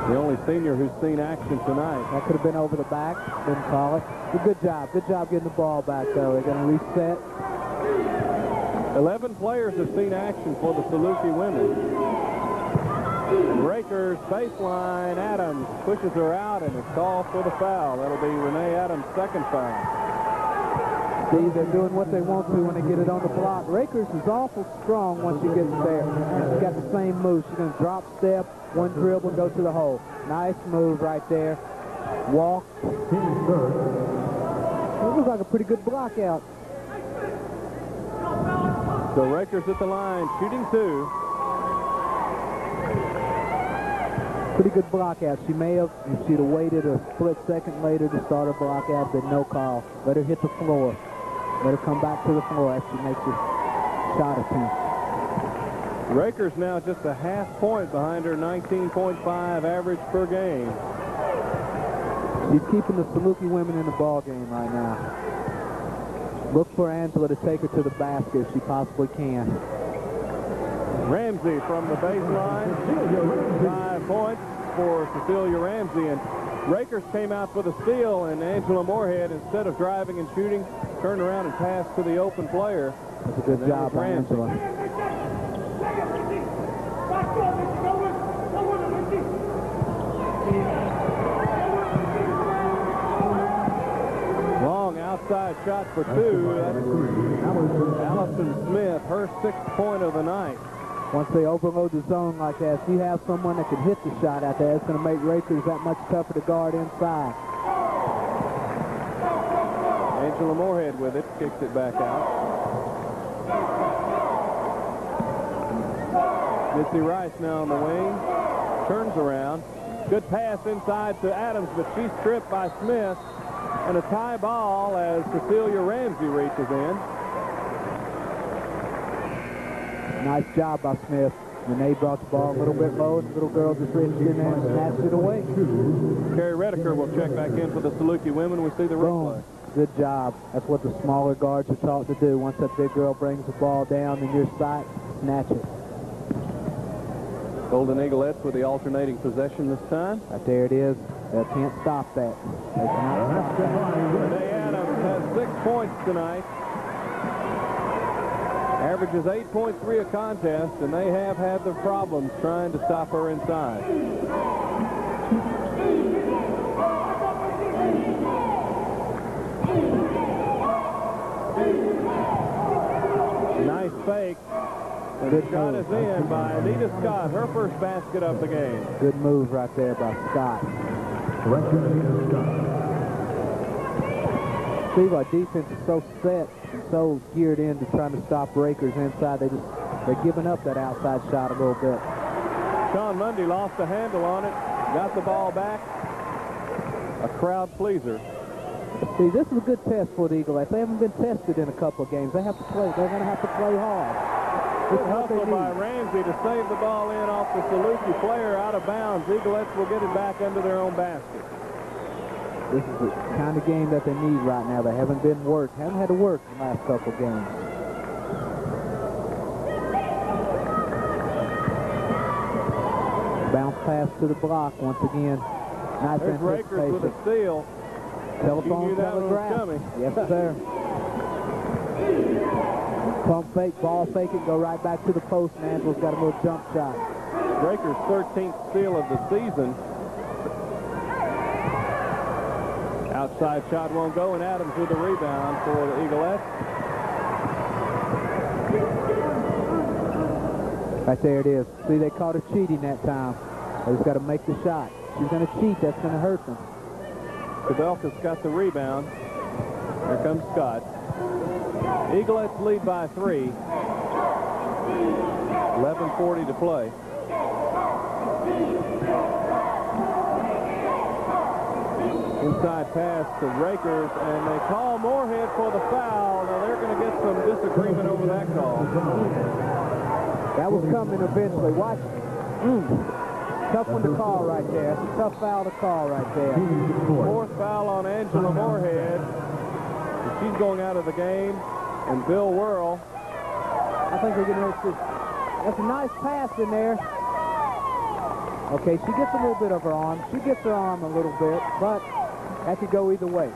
the only senior who's seen action tonight. That could have been over the back. Didn't call it. Good job. Good job getting the ball back, though. They're going to reset. 11 players have seen action for the Saluki women. And Rakers baseline. Adams pushes her out, and it's called for the foul. That'll be Renee Adams' second foul. See, they're doing what they want to when they get it on the block. Rakers is awful strong once she gets there. And she's got the same move. She's going to drop step, one dribble, and go to the hole. Nice move right there. Walk. It looks like a pretty good block out. So Rakers at the line, shooting 2. Pretty good block out. She may have, if she'd have waited a split second later to start her block out, but no call. Let her hit the floor. Let her come back to the floor as she makes a shot attempt. Rakers now just a half point behind her 19.5 average per game. She's keeping the Saluki women in the ball game right now. Look for Angela to take her to the basket if she possibly can. Ramsey from the baseline. 5 points for Cecilia Ramsey. And Rakers came out for the steal, and Angela Moorhead, instead of driving and shooting, turned around and passed to the open player. That's a good job by Angela. Long outside shot for 2. That's Allison Smith, her 6th point of the night. Once they overload the zone like that, if you have someone that can hit the shot out there, it's going to make Rakers that much tougher to guard inside. Angela Moorhead with it, kicks it back out. Missy Rice now on the wing, turns around. Good pass inside to Adams, but she's tripped by Smith. And a tie ball as Cecilia Ramsey reaches in. Nice job by Smith. Renee brought the ball a little bit low, and the little girl just reached in there and snatched it away. Carrie Rediker will check back in for the Saluki women. We see the replay. Good job. That's what the smaller guards are taught to do. Once that big girl brings the ball down in your sight, snatch it. Golden Eaglettes with the alternating possession this time. Right there it is. They can't stop that. They cannot stop that. Renee Adams has 6 points tonight. Averages 8.3 a contest, and they have had their problems trying to stop her inside. Nice fake. And the shot is in by Anita Scott, her first basket of the game. Good move right there by Scott. Steve, our defense is so set and so geared into trying to stop Rakers inside. They're giving up that outside shot a little bit. Sean Mundy lost the handle on it, got the ball back. A crowd pleaser. See, this is a good test for the Eaglettes. They haven't been tested in a couple of games. They have to play. They're going to have to play hard. Good hustle by Ramsey to save the ball in off the Saluki player out of bounds. Eaglettes will get it back under their own basket. This is the kind of game that they need right now. They haven't been worked. Haven't had to work the last couple of games. Bounce pass to the block once again. Nice There's Rakers with a steal. Telephone telegraph. Yes, sir. Pump fake, ball fake it, go right back to the post, and Angela's got a little jump shot. Rakers' 13th steal of the season. Outside shot won't go, and Adams with the rebound for the Eaglettes. Right there it is. See, they caught her cheating that time. They just got to make the shot. She's going to cheat. That's going to hurt them. Kavelka's got the rebound. Here comes Scott. Eaglettes lead by 3. 11:40 to play. Inside pass to Rakers, and they call Moorhead for the foul. Now they're going to get some disagreement over that call. That was coming eventually. Watch. Tough one to call right there. That's a tough foul to call right there. 4th foul on Angela Moorhead. She's going out of the game. And Bill Whirl. I think they're going to. That's a nice pass in there. Okay, she gets a little bit of her arm. She gets her arm a little bit, but that could go either way.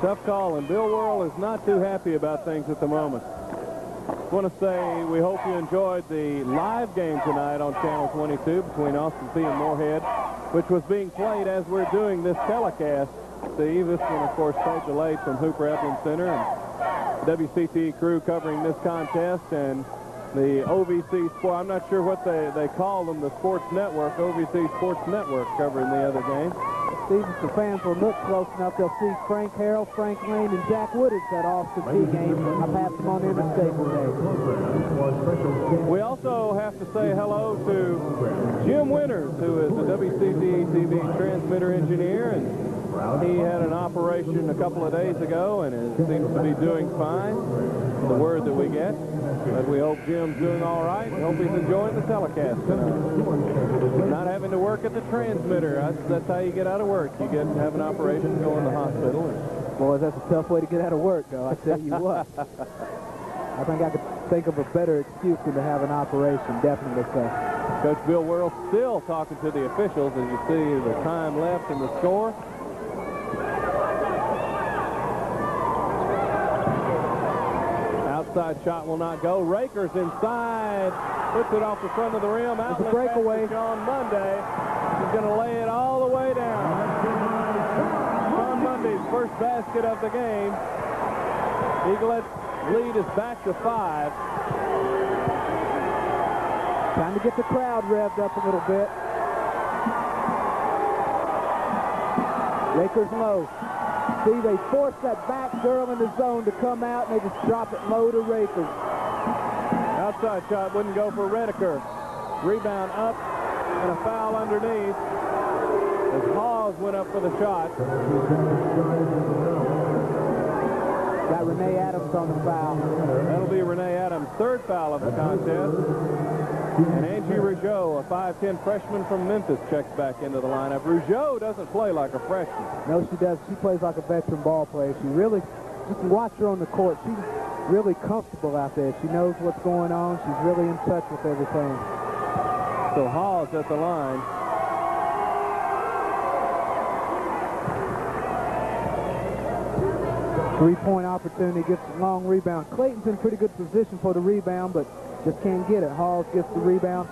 Tough call, and Bill Whirl is not too happy about things at the moment. I want to say we hope you enjoyed the live game tonight on Channel 22 between Austin Peay and Moorhead, which was being played as we're doing this telecast. Steve, this one, of course, played delayed from Hooper Evelyn Center, and the WCTE crew covering this contest, and the OVC Sport, I'm not sure what they call them, the Sports Network, OVC Sports Network covering the other game. Steve, if the fans will look close enough, they'll see Frank Harrell, Frank Lane, and Jack Woodard at Austin Peay game. I passed them on in the Staples game. We also have to say hello to Jim Winters, who is the WCTE TV transmitter engineer, and he had an operation a couple of days ago and seems to be doing fine, the word that we get. But we hope Jim's doing all right. We hope he's enjoying the telecast tonight. Not having to work at the transmitter. That's how you get out of work. You have an operation, go in the hospital. Boy, that's a tough way to get out of work, though. I tell you what. I think I could think of a better excuse than to have an operation, definitely so. Coach Bill Whirl still talking to the officials as you see the time left and the score. Outside shot will not go. Rakers inside. Puts it off the front of the rim. Outlet it's a breakaway. Sean Monday. He's going to lay it all the way down. Sean Monday's first basket of the game. Eaglettes lead is back to 5. Trying to get the crowd revved up a little bit. Rakers low. See, they force that back girl in the zone to come out, and they just drop it low to Rakers. Outside shot wouldn't go for Redeker. Rebound up, and a foul underneath as Hawes went up for the shot. Got Renee Adams on the foul. That'll be Renee Adams' 3rd foul of the contest. And Angie Rougeau, a 5'10 freshman from Memphis, checks back into the lineup. Rougeau doesn't play like a freshman. No, she does. She plays like a veteran ball player. She really, you can watch her on the court. She's really comfortable out there. She knows what's going on. She's really in touch with everything. So Hawes at the line. Three-point opportunity, gets a long rebound. Clayton's in pretty good position for the rebound, but just can't get it. Hawes gets the rebound.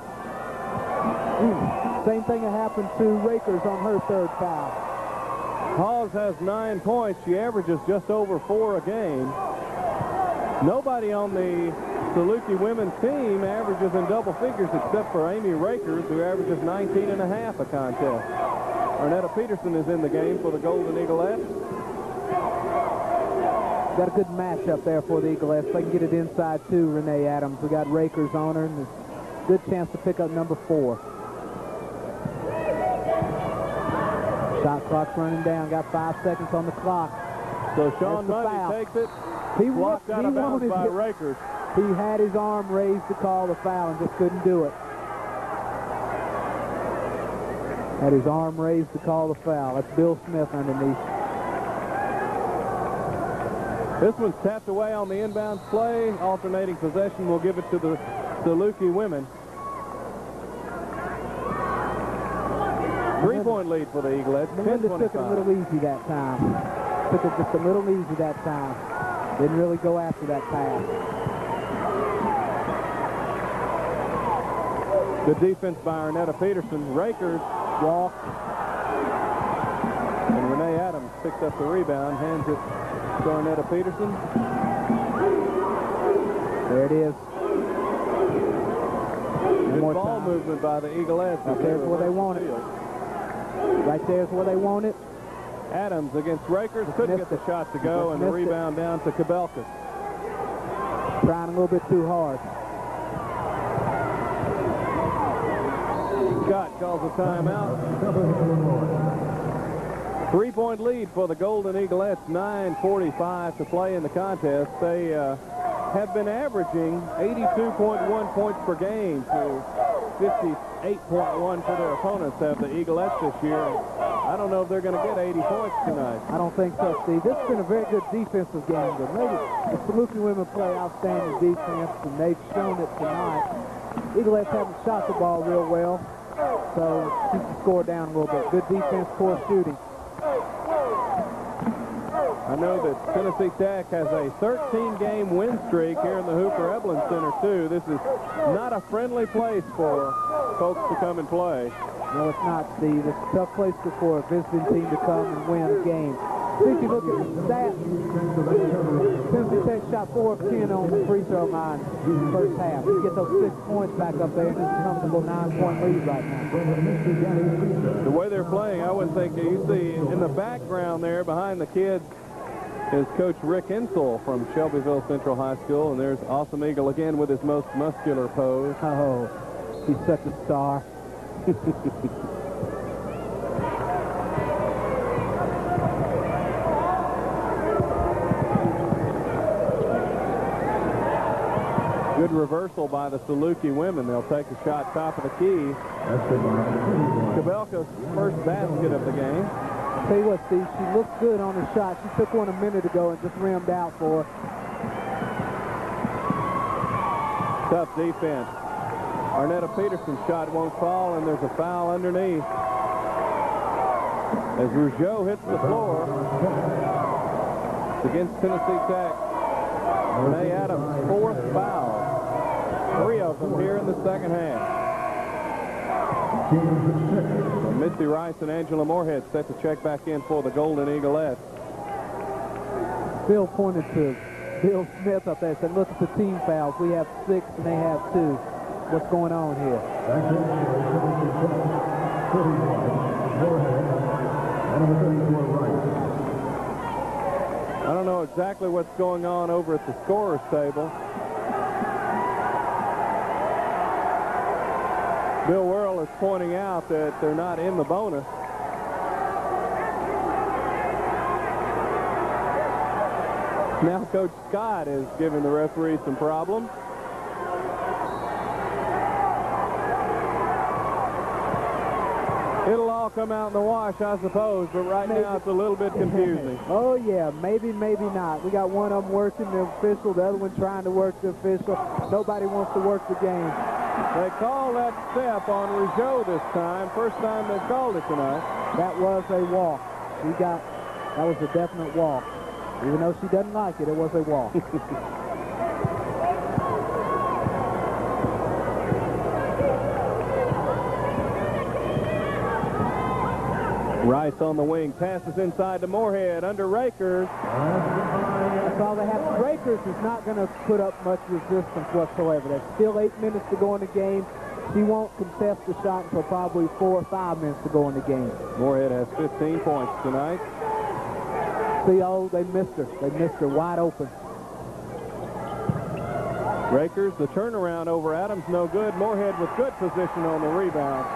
Same thing that happened to Rakers on her third foul. Hawes has 9 points. She averages just over 4 a game. Nobody on the Saluki women's team averages in double figures except for Amy Rakers, who averages 19.5 a contest. Arnetta Peterson is in the game for the Golden Eaglettes. Got a good matchup there for the Eaglettes. They can get it inside too, Renee Adams. We got Rakers on her, and a good chance to pick up number 4. Shot clock's running down. Got 5 seconds on the clock. So Sean There's the foul. Money takes it. He Blocked out of bounds by wanted Rakers. He had his arm raised to call the foul and just couldn't do it. Had his arm raised to call the foul. That's Bill Smith underneath. This one's tapped away on the inbound play. Alternating possession will give it to the Saluki women. 3-point lead for the Eaglettes. Melinda took it a little easy that time. Took it just a little easy that time. Didn't really go after that pass. Good defense by Arnetta Peterson. Rakers walked. And Renee Adams picked up the rebound, hands it to Arnetta Peterson. There it is. Good more ball time. movement by the Eaglettes. Right there's where they want it. Right there's where they want it. Adams against Rakers. Couldn't get the shot to go, and the rebound down to Kabelka. Trying a little bit too hard. Scott calls a timeout. 3-point lead for the Golden Eaglettes. 9:45 to play in the contest. They have been averaging 82.1 points per game to 58.1 for their opponents, have the Eaglettes this year. I don't know if they're going to get 80 points tonight. I don't think so, Steve. This has been a very good defensive game, but maybe the Saluki women play outstanding defense, and they've shown it tonight. Eaglettes haven't shot the ball real well, so keep the score down a little bit. Good defense, poor shooting. I know that Tennessee Tech has a 13-game win streak here in the Hooper Eblen Center, too. This is not a friendly place for folks to come and play. No, it's not, Steve. It's a tough place for a visiting team to come and win a game. If you look at the stats, Tennessee Tech shot 4 of 10 on the free throw line in the first half. You get those 6 points back up there, and it's a comfortable 9-point lead right now. The way they're playing, I would think you see in the background there behind the kids is Coach Rick Insel from Shelbyville Central High School, and there's Awesome Eagle again with his most muscular pose. Oh, he's such a star. Good reversal by the Saluki women. They'll take a shot top of the key. Kabelka's first basket of the game. Tell you what, Steve, she looked good on the shot. She took one a minute ago and just rimmed out for her. Tough defense. Arnetta Peterson's shot won't fall, and there's a foul underneath. As Rougeau hits the floor, it's against Tennessee Tech. Renee Adams' 4th foul. 3 of them here in the second half. Misty Rice and Angela Moorhead set to check back in for the Golden Eaglettes. Bill pointed to Bill Smith up there and said, look at the team fouls. We have 6 and they have 2. What's going on here? I don't know exactly what's going on over at the scorer's table. Bill Worrell is pointing out that they're not in the bonus. Now Coach Scott is giving the referee some problems. It'll all come out in the wash, I suppose, but right now it's a little bit confusing. Oh, yeah, maybe, maybe not. We got one of them working the official, the other one trying to work the official. Nobody wants to work the game. They called that step on Rougeau this time. First time they called it tonight. That was a walk. That was a definite walk. Even though she doesn't like it, it was a walk. Rice on the wing, passes inside to Moorhead, under Rakers. That's all they have. Rakers is not going to put up much resistance whatsoever. There's still 8 minutes to go in the game. She won't contest the shot until probably 4 or 5 minutes to go in the game. Moorhead has 15 points tonight. See, oh, they missed her. They missed her wide open. Rakers, the turnaround over Adams, no good. Moorhead with good position on the rebound.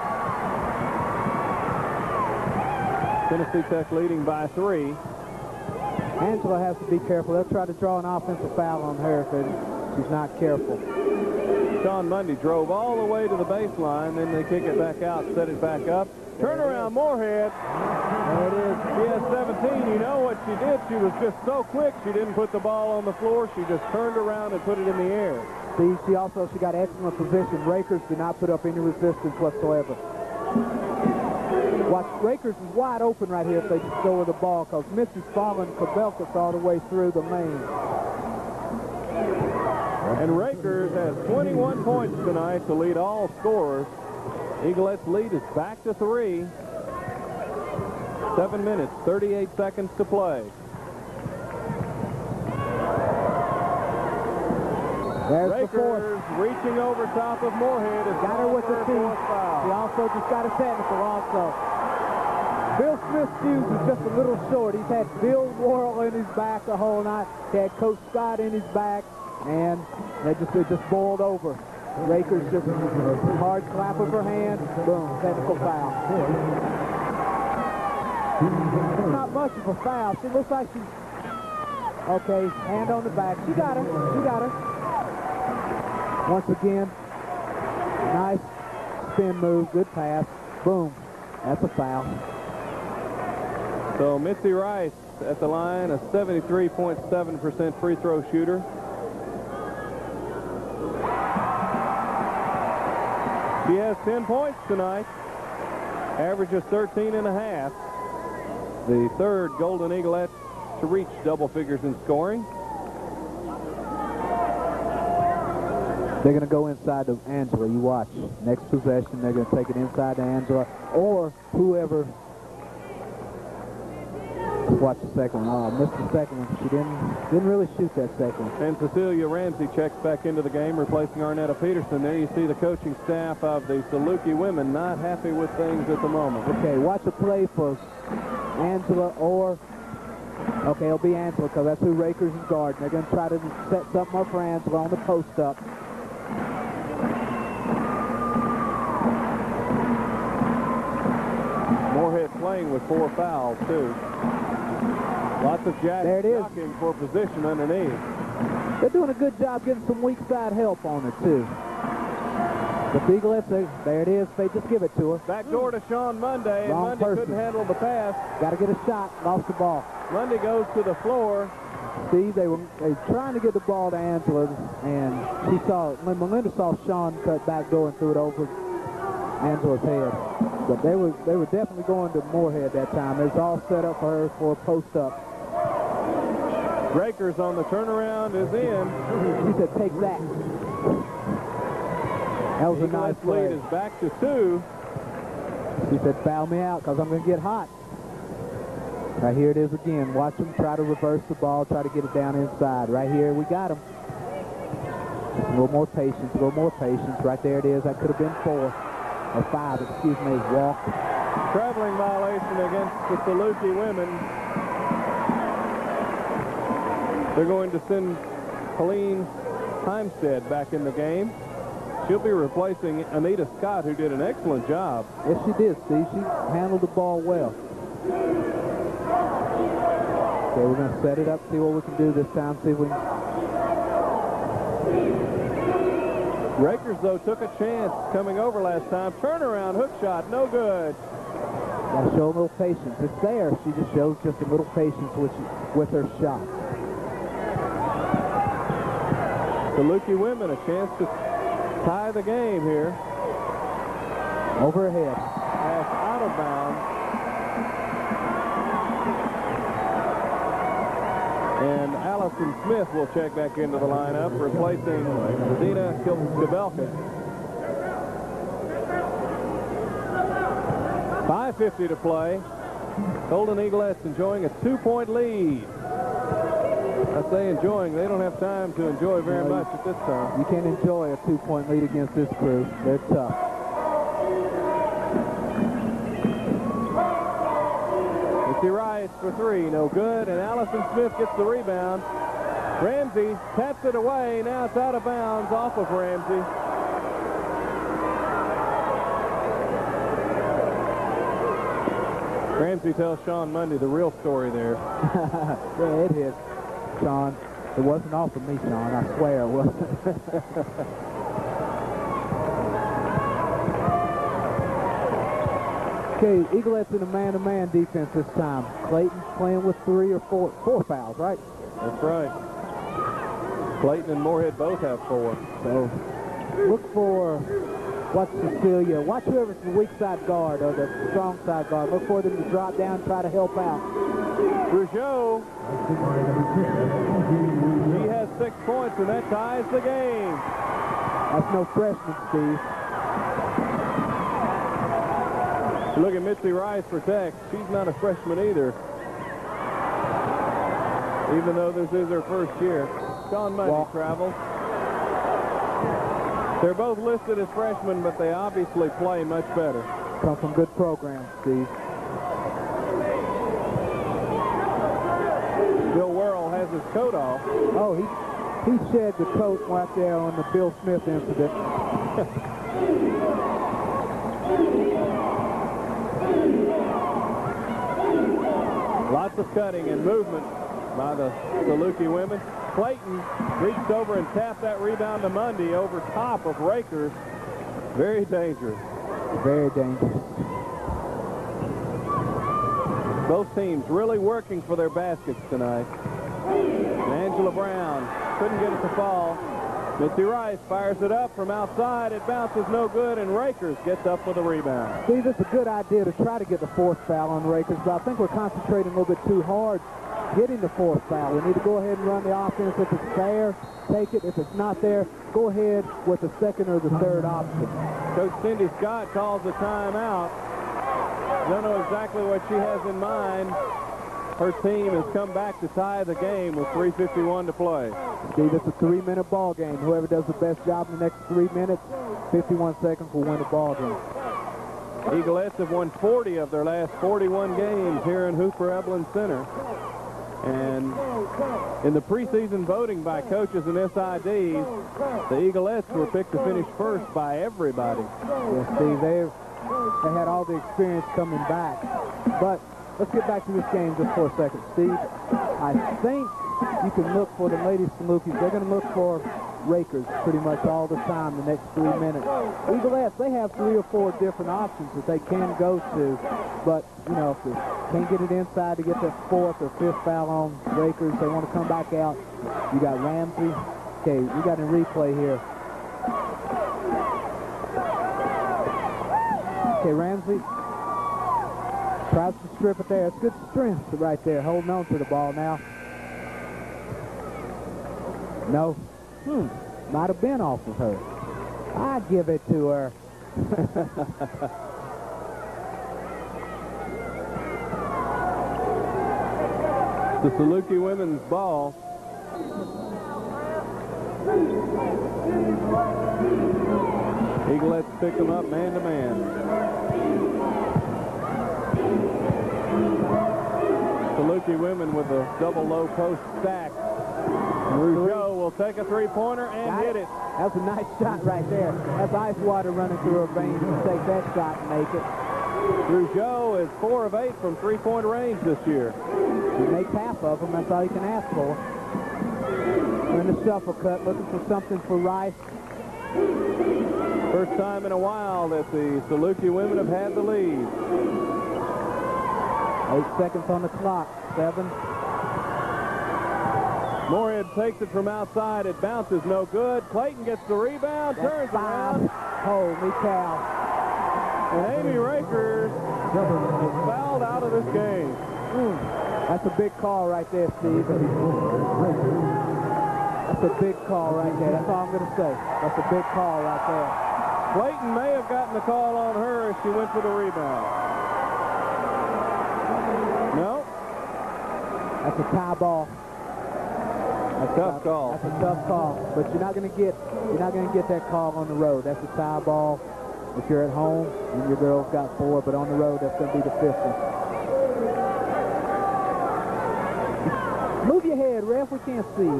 Tennessee Tech leading by 3. Angela has to be careful. They'll try to draw an offensive foul on her if she's not careful. Sean Mundy drove all the way to the baseline, then they kick it back out, set it back up. Turnaround Moorhead. There it is. She has 17. You know what she did? She was just so quick, she didn't put the ball on the floor. She just turned around and put it in the air. See, she got excellent position. Rakers did not put up any resistance whatsoever. Watch, Rakers is wide open right here if they just go with the ball, because Mrs. Fallon Kabelkas all the way through the lane. And Rakers has 21 points tonight to lead all scorers. Eaglette's lead is back to 3. 7 minutes, 38 seconds to play. There's the fourth. Rakers reaching over top of Moorhead. Got her with the two. fourth foul. He also just got a technical also. Bill Smith's shoes is just a little short. He's had Bill Worrell in his back the whole night. He had Coach Scott in his back, and they just boiled over. Rakers just hard clap of her hand. Boom, technical foul. It's not much of a foul. She looks like she's okay. Hand on the back. She got her. She got her. Once again, nice spin move. Good pass. Boom. That's a foul. So Mitzi Rice at the line, a 73.7% free throw shooter. She has 10 points tonight. Average of 13.5. The third Golden Eaglet to reach double figures in scoring. They're going to go inside to Angela. You watch. Next possession, they're going to take it inside to Angela or whoever. Watch the second one. Oh, missed the second one. She didn't really shoot that second one. And Cecilia Ramsey checks back into the game, replacing Arnetta Peterson. There you see the coaching staff of the Saluki women not happy with things at the moment. Okay, watch the play for Angela or... Okay, it'll be Angela because that's who Rakers is guarding. They're going to try to set something up for Angela on the post-up. Moorhead playing with 4 fouls, too. Lots of jacking for position underneath. They're doing a good job getting some weak side help on her, too. The Eaglettes, there it is. They just give it to her. Back door to Sean Munday, and Munday couldn't handle the pass. Got to get a shot. Lost the ball. Munday goes to the floor. See, they were trying to get the ball to Angela, and when Melinda saw Sean cut back door and threw it over Angela's head. But they were definitely going to Moorhead that time. It was all set up for her for a post-up. Rakers on the turnaround is in. She said, take that. That was a nice play. Lead is back to 2. She said, foul me out because I'm going to get hot. Right here it is again. Watch them try to reverse the ball, try to get it down inside. Right here, we got them. A little more patience, a little more patience. Right there it is. That could have been 4 or 5, excuse me. Walk. Traveling violation against the Saluki women. They're going to send Helene Heimstead back in the game. She'll be replacing Anita Scott, who did an excellent job. Yes, she did, Steve. She handled the ball well. Okay, we're going to set it up, see what we can do this time, see if we can... Rakers, though, took a chance coming over last time. Turnaround hook shot, no good. Got to show a little patience. It's there. She just shows just a little patience with her shot. Saluki women a chance to tie the game here. Overhead. Pass out of bounds. And Allison Smith will check back into the lineup, replacing Dina Kabelka. 5:50 to play. Golden Eaglettes enjoying a 2-point lead. I say enjoying. They don't have time to enjoy very much at this time. You can't enjoy a 2-point lead against this crew. They're tough. Missy Rice for three, no good, and Allison Smith gets the rebound. Ramsey taps it away. Now it's out of bounds off of Ramsey. Ramsey tells Sean Mundy the real story there. Yeah, it is, Sean. It wasn't off of me, Sean. I swear it wasn't. Okay, Eaglettes in a man-to-man defense this time. Clayton playing with four fouls, right? That's right. Clayton and Moorhead both have 4. So look for, watch Cecilia, watch whoever's the weak side guard or the strong side guard. Look for them to drop down, try to help out. Rougeau, he has 6 points, and that ties the game. That's no freshman, Steve. Look at Mitzi Rice protect. She's not a freshman either, even though this is her first year. Sean Mundy travels. They're both listed as freshmen, but they obviously play much better. Come from good programs, Steve. Bill Worrell has his coat off. Oh, he shed the coat right there on the Bill Smith incident. Lots of cutting and movement by the Saluki women. Clayton reached over and tapped that rebound to Mundy over top of Rakers. Very dangerous. Very dangerous. Both teams really working for their baskets tonight. And Angela Brown couldn't get it to fall. Mitzi Rice fires it up from outside. It bounces no good, and Rakers gets up with a rebound. Steve, it's a good idea to try to get the 4th foul on Rakers, but I think we're concentrating a little bit too hard getting the 4th foul. We need to go ahead and run the offense. If it's there, take it. If it's not there, go ahead with the 2nd or the 3rd option. Coach Cindy Scott calls a timeout. Don't know exactly what she has in mind. Her team has come back to tie the game with 3:51 to play. Steve, it's a 3-minute ball game. Whoever does the best job in the next 3 minutes, 51 seconds will win the ball game. Eaglettes have won 40 of their last 41 games here in Hooper Eblen Center. And in the preseason voting by coaches and SIDs, the Eaglettes were picked to finish first by everybody. Yeah, Steve, they had all the experience coming back. But let's get back to this game just for a second. Steve, I think you can look for the ladies Salukis. They're going to look for Rakers pretty much all the time the next 3 minutes. Eaglettes, they have 3 or 4 different options that they can go to. But, you know, if they can't get it inside to get that 4th or 5th foul on Rakers, they want to come back out. You got Ramsey. Okay, we got a replay here. Okay, Ramsey tries to strip it there. It's good strength right there, holding on to the ball now. No. Might have been off of her. I give it to her. The Saluki women's ball. Eaglettes pick them up man-to-man. Saluki women with a double low post stack. Rougeau will take a 3-pointer and hit it. That's a nice shot right there. That's ice water running through her veins. You take that shot and make it. Rougeau is 4 of 8 from 3-point range this year. He makes half of them. That's all you can ask for. We're in the shuffle cut, looking for something for Rice. First time in a while that the Saluki women have had the lead. 8 seconds on the clock. 7. Moorhead takes it from outside. It bounces no good. Clayton gets the rebound, turns around. Holy cow. And Amy Rakers is fouled out of this game. That's a big call right there, Steve. That's a big call right there. That's all I'm going to say. That's a big call right there. Clayton may have gotten the call on her as she went for the rebound. No? That's a tie ball. A tough call. That's a tough call. But you're not going to get that call on the road. That's a tie ball. If you're at home and your girl's got 4, but on the road that's going to be the 5th one. Move your head, ref. We can't see.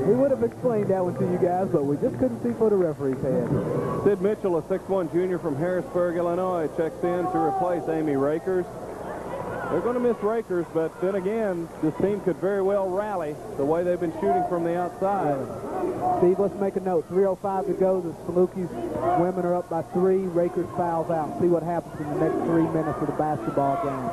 We would have explained that one to you guys, but we just couldn't see for the referee's head. Sid Mitchell, a 6'1 junior from Harrisburg, Illinois, checks in to replace Amy Rakers. They're going to miss Rakers, but then again, this team could very well rally the way they've been shooting from the outside. Steve, let's make a note. 3:05 to go. The Salukis women are up by 3. Rakers fouls out. See what happens in the next 3 minutes of the basketball game.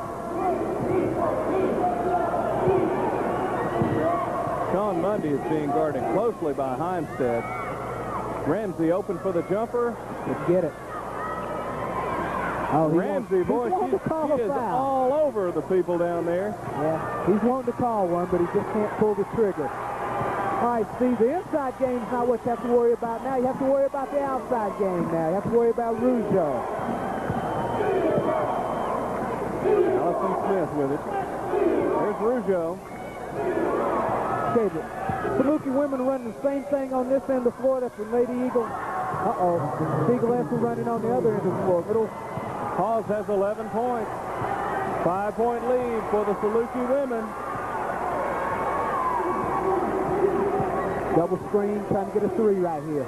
Sean Mundy is being guarded closely by Heimstead. Ramsey open for the jumper. Let's get it. Oh, Ramsey, boy, she is all over the people down there. Yeah, he's wanting to call one, but he just can't pull the trigger. All right, Steve, the inside game is not what you have to worry about now. You have to worry about the outside game now. You have to worry about Rougeau. Allison Smith with it. There's Rougeau. Okay, the Saluki women running the same thing on this end of the floor. That's the Lady Eagle. The Eaglettes are running on the other end of the floor. Hawes has 11 points. 5-point lead for the Saluki women. Double screen, trying to get a 3 right here.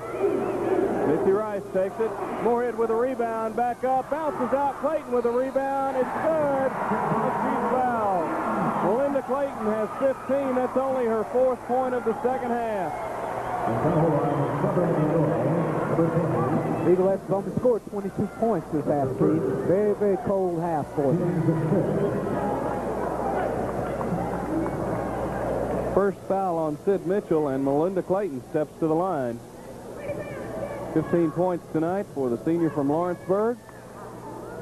Missy Rice takes it. Moorhead with a rebound. Back up. Bounces out. Clayton with a rebound. It's good. She's fouled. Melinda Clayton has 15. That's only her 4th point of the second half. Eaglettes have only scored 22 points this half, Steve. Very, very cold half for them. First foul on Sid Mitchell, and Melinda Clayton steps to the line. 15 points tonight for the senior from Lawrenceburg.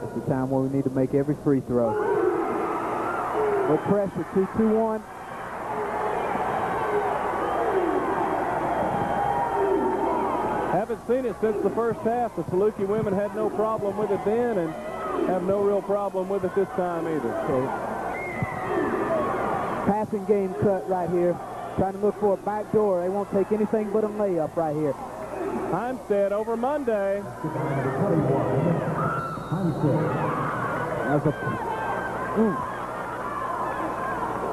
It's the time where we need to make every free throw. No pressure, 2-2-1. Haven't seen it since the first half. The Saluki women had no problem with it then and have no real problem with it this time either. Okay. Passing game cut right here. Trying to look for a back door. They won't take anything but a layup right here. Heimstead over Monday. That's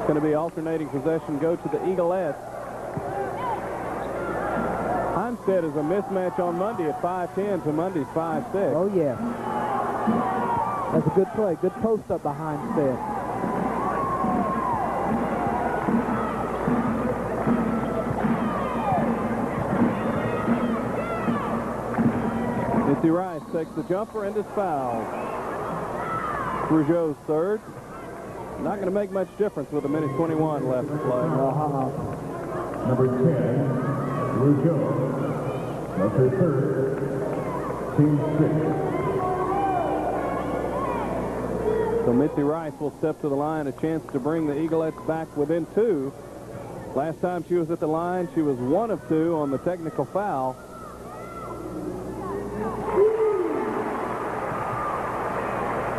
It's going to be alternating possession. Go to the Eaglettes. Heimstead is a mismatch on Monday at 5'10" to Monday's 5'6". Oh, yeah. That's a good play. Good post up by Heimstead. Missy Rice takes the jumper and is fouled. Rougeau's 3rd. Not going to make much difference with 1:21 left to play. Number 10, Rougeau. That's her 3rd. Team 6. So Missy Rice will step to the line, a chance to bring the Eaglettes back within 2. Last time she was at the line, she was 1 of 2 on the technical foul.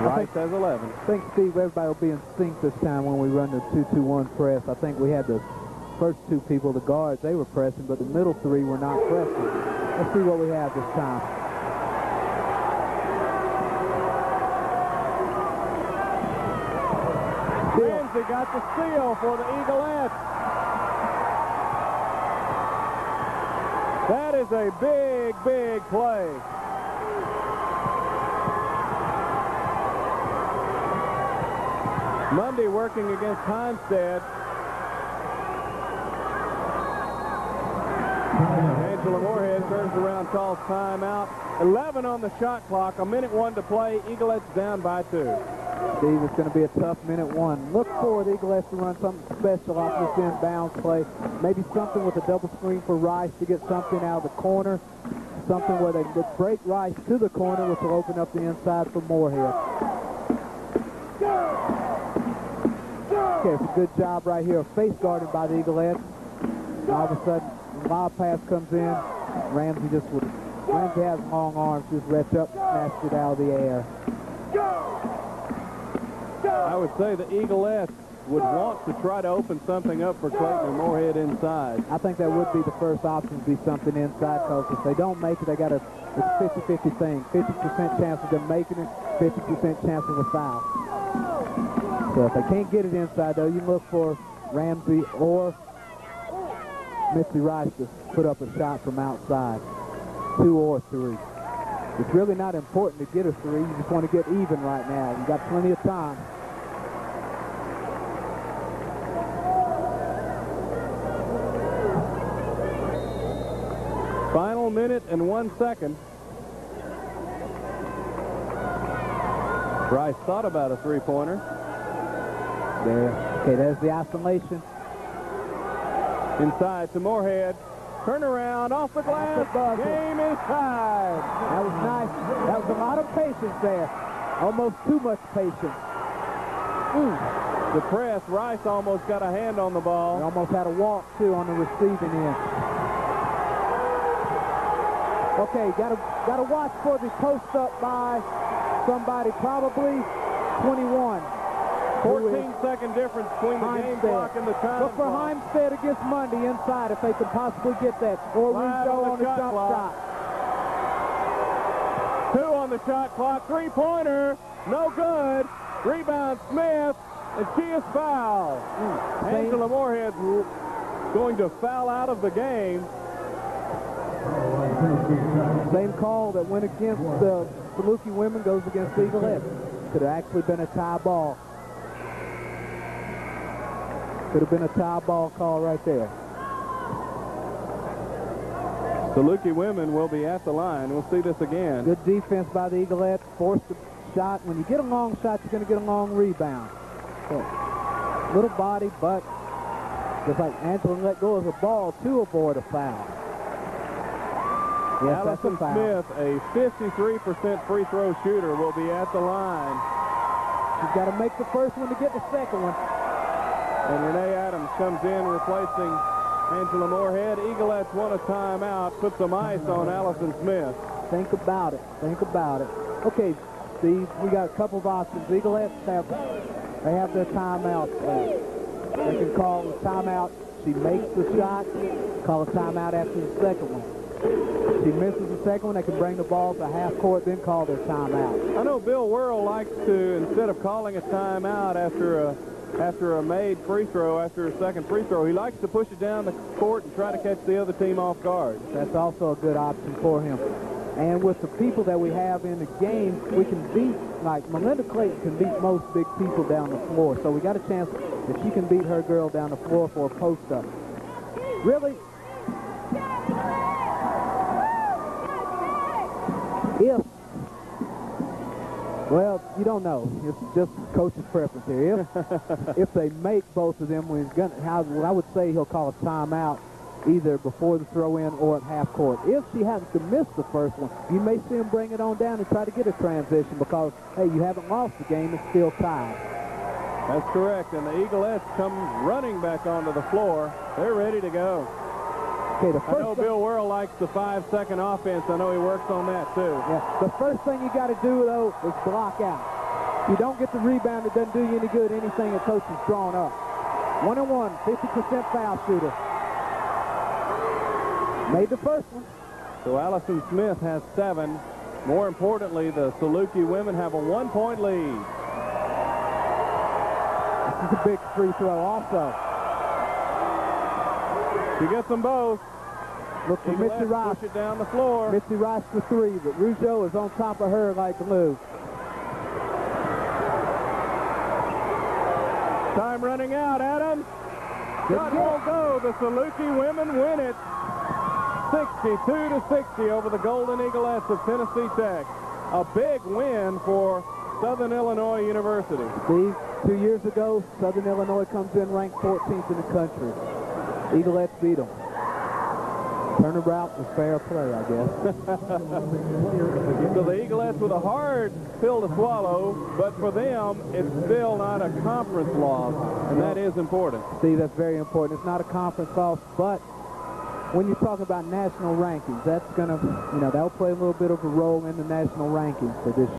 Rice has 11. I think, Steve, everybody will be in sync this time when we run the 2-2-1 press. I think we had the first 2 people, the guards, they were pressing, but the middle 3 were not pressing. Let's see what we have this time. Ramsey got the steal for the Eaglettes. That is a big, big play. Mundy working against Heimstead. Angela Moorhead turns around, calls timeout. 11 on the shot clock, 1:01 to play. Eaglettes down by 2. Steve, it's going to be a tough minute one. Look for the Eaglettes to run something special off this inbounds play. Maybe something with a double screen for Rice to get something out of the corner. Something where they would break Rice to the corner, which will open up the inside for Moorhead. Okay, it's a good job right here. Face guarded by the Eaglettes. And all of a sudden, lob pass comes in. Ramsey has long arms, just reached up, snatched it out of the air. I would say the Eaglettes would want to try to open something up for Clayton and Moorhead inside. I think that would be the first option, to be something inside, because if they don't make it, they got it's a 50-50 thing. 50% chance of them making it, 50% chance of a foul. So if they can't get it inside, though, you look for Ramsey or Missy Rice to put up a shot from outside, 2 or 3. It's really not important to get a 3. You just want to get even right now. You got plenty of time. Final minute and 1 second. Rice thought about a three-pointer. There. Okay, there's the isolation. Inside to Moorhead. Turn around, off the glass. Game is tied. That was nice. That was a lot of patience there. Almost too much patience. The press, Rice almost got a hand on the ball. He almost had a walk, too, on the receiving end. Okay, gotta watch for the post up by somebody, probably 21. 14-second difference between the game clock and the time. Look for Heimstead against Mundy inside if they could possibly get that. Or Rougeau on the jump shot. 2 on the shot clock. Three-pointer. No good. Rebound Smith. And she is fouled. Angela Moorhead going to foul out of the game. Same call that went against the Saluki women goes against the Eaglettes. Could have actually been a tie ball. Could have been a tie ball call right there. Saluki women will be at the line. We'll see this again. Good defense by the Eaglettes. Forced the shot. When you get a long shot, you're going to get a long rebound. So, little body, but just like Angela let go of the ball to avoid a foul. Yes, Allison Smith, a 53% free throw shooter, will be at the line. She's got to make the first one to get the second one. And Renee Adams comes in replacing Angela Moorhead. Eaglettes want a timeout. Put some ice on Allison Smith. Think about it. Think about it. Okay, Steve, we got a couple of options. Eaglettes have their timeout. They can call the timeout. She makes the shot. Call a timeout after the second one. She misses the second one, they can bring the ball to half court, then call their timeout. I know Bill Worrell likes to, instead of calling a timeout after a made free throw, after a second free throw, he likes to push it down the court and try to catch the other team off guard. That's also a good option for him. And with the people that we have in the game, we can beat, like Melinda Clayton can beat most big people down the floor. So we got a chance that she can beat her girl down the floor for a post-up. Really, well, you don't know. It's just coach's preference here. If they make both of them, I would say he'll call a timeout either before the throw-in or at half court. If she happens to miss the first one, you may see him bring it on down and try to get a transition because, hey, you haven't lost the game. It's still tied. That's correct. And the Eaglettes come running back onto the floor. They're ready to go. Okay, I know Bill Worrell likes the 5-second offense. I know he works on that, too. Yeah, the first thing you got to do, though, is block out. If you don't get the rebound, it doesn't do you any good, anything a coach has drawn up. 1-on-1, 50% foul shooter. Made the first one. So Allison Smith has 7. More importantly, the Saluki women have a 1-point lead. This is a big free throw also. She gets them both. Look for Missy Rice. Push it down the floor. Missy Rice for 3, but Rougeau is on top of her like glue. Time running out, Adams. Shot won't go. The Saluki women win it. 62-60 over the Golden Eaglettes of Tennessee Tech. A big win for Southern Illinois University. Steve, 2 years ago, Southern Illinois comes in ranked 14th in the country. Eaglettes beat them. Turnabout was fair play, I guess. So the Eaglettes with a hard pill to swallow, but for them, it's still not a conference loss, and that is important. Steve, that's very important. It's not a conference loss, but when you talk about national rankings, that's going to, that'll play a little bit of a role in the national rankings for this year.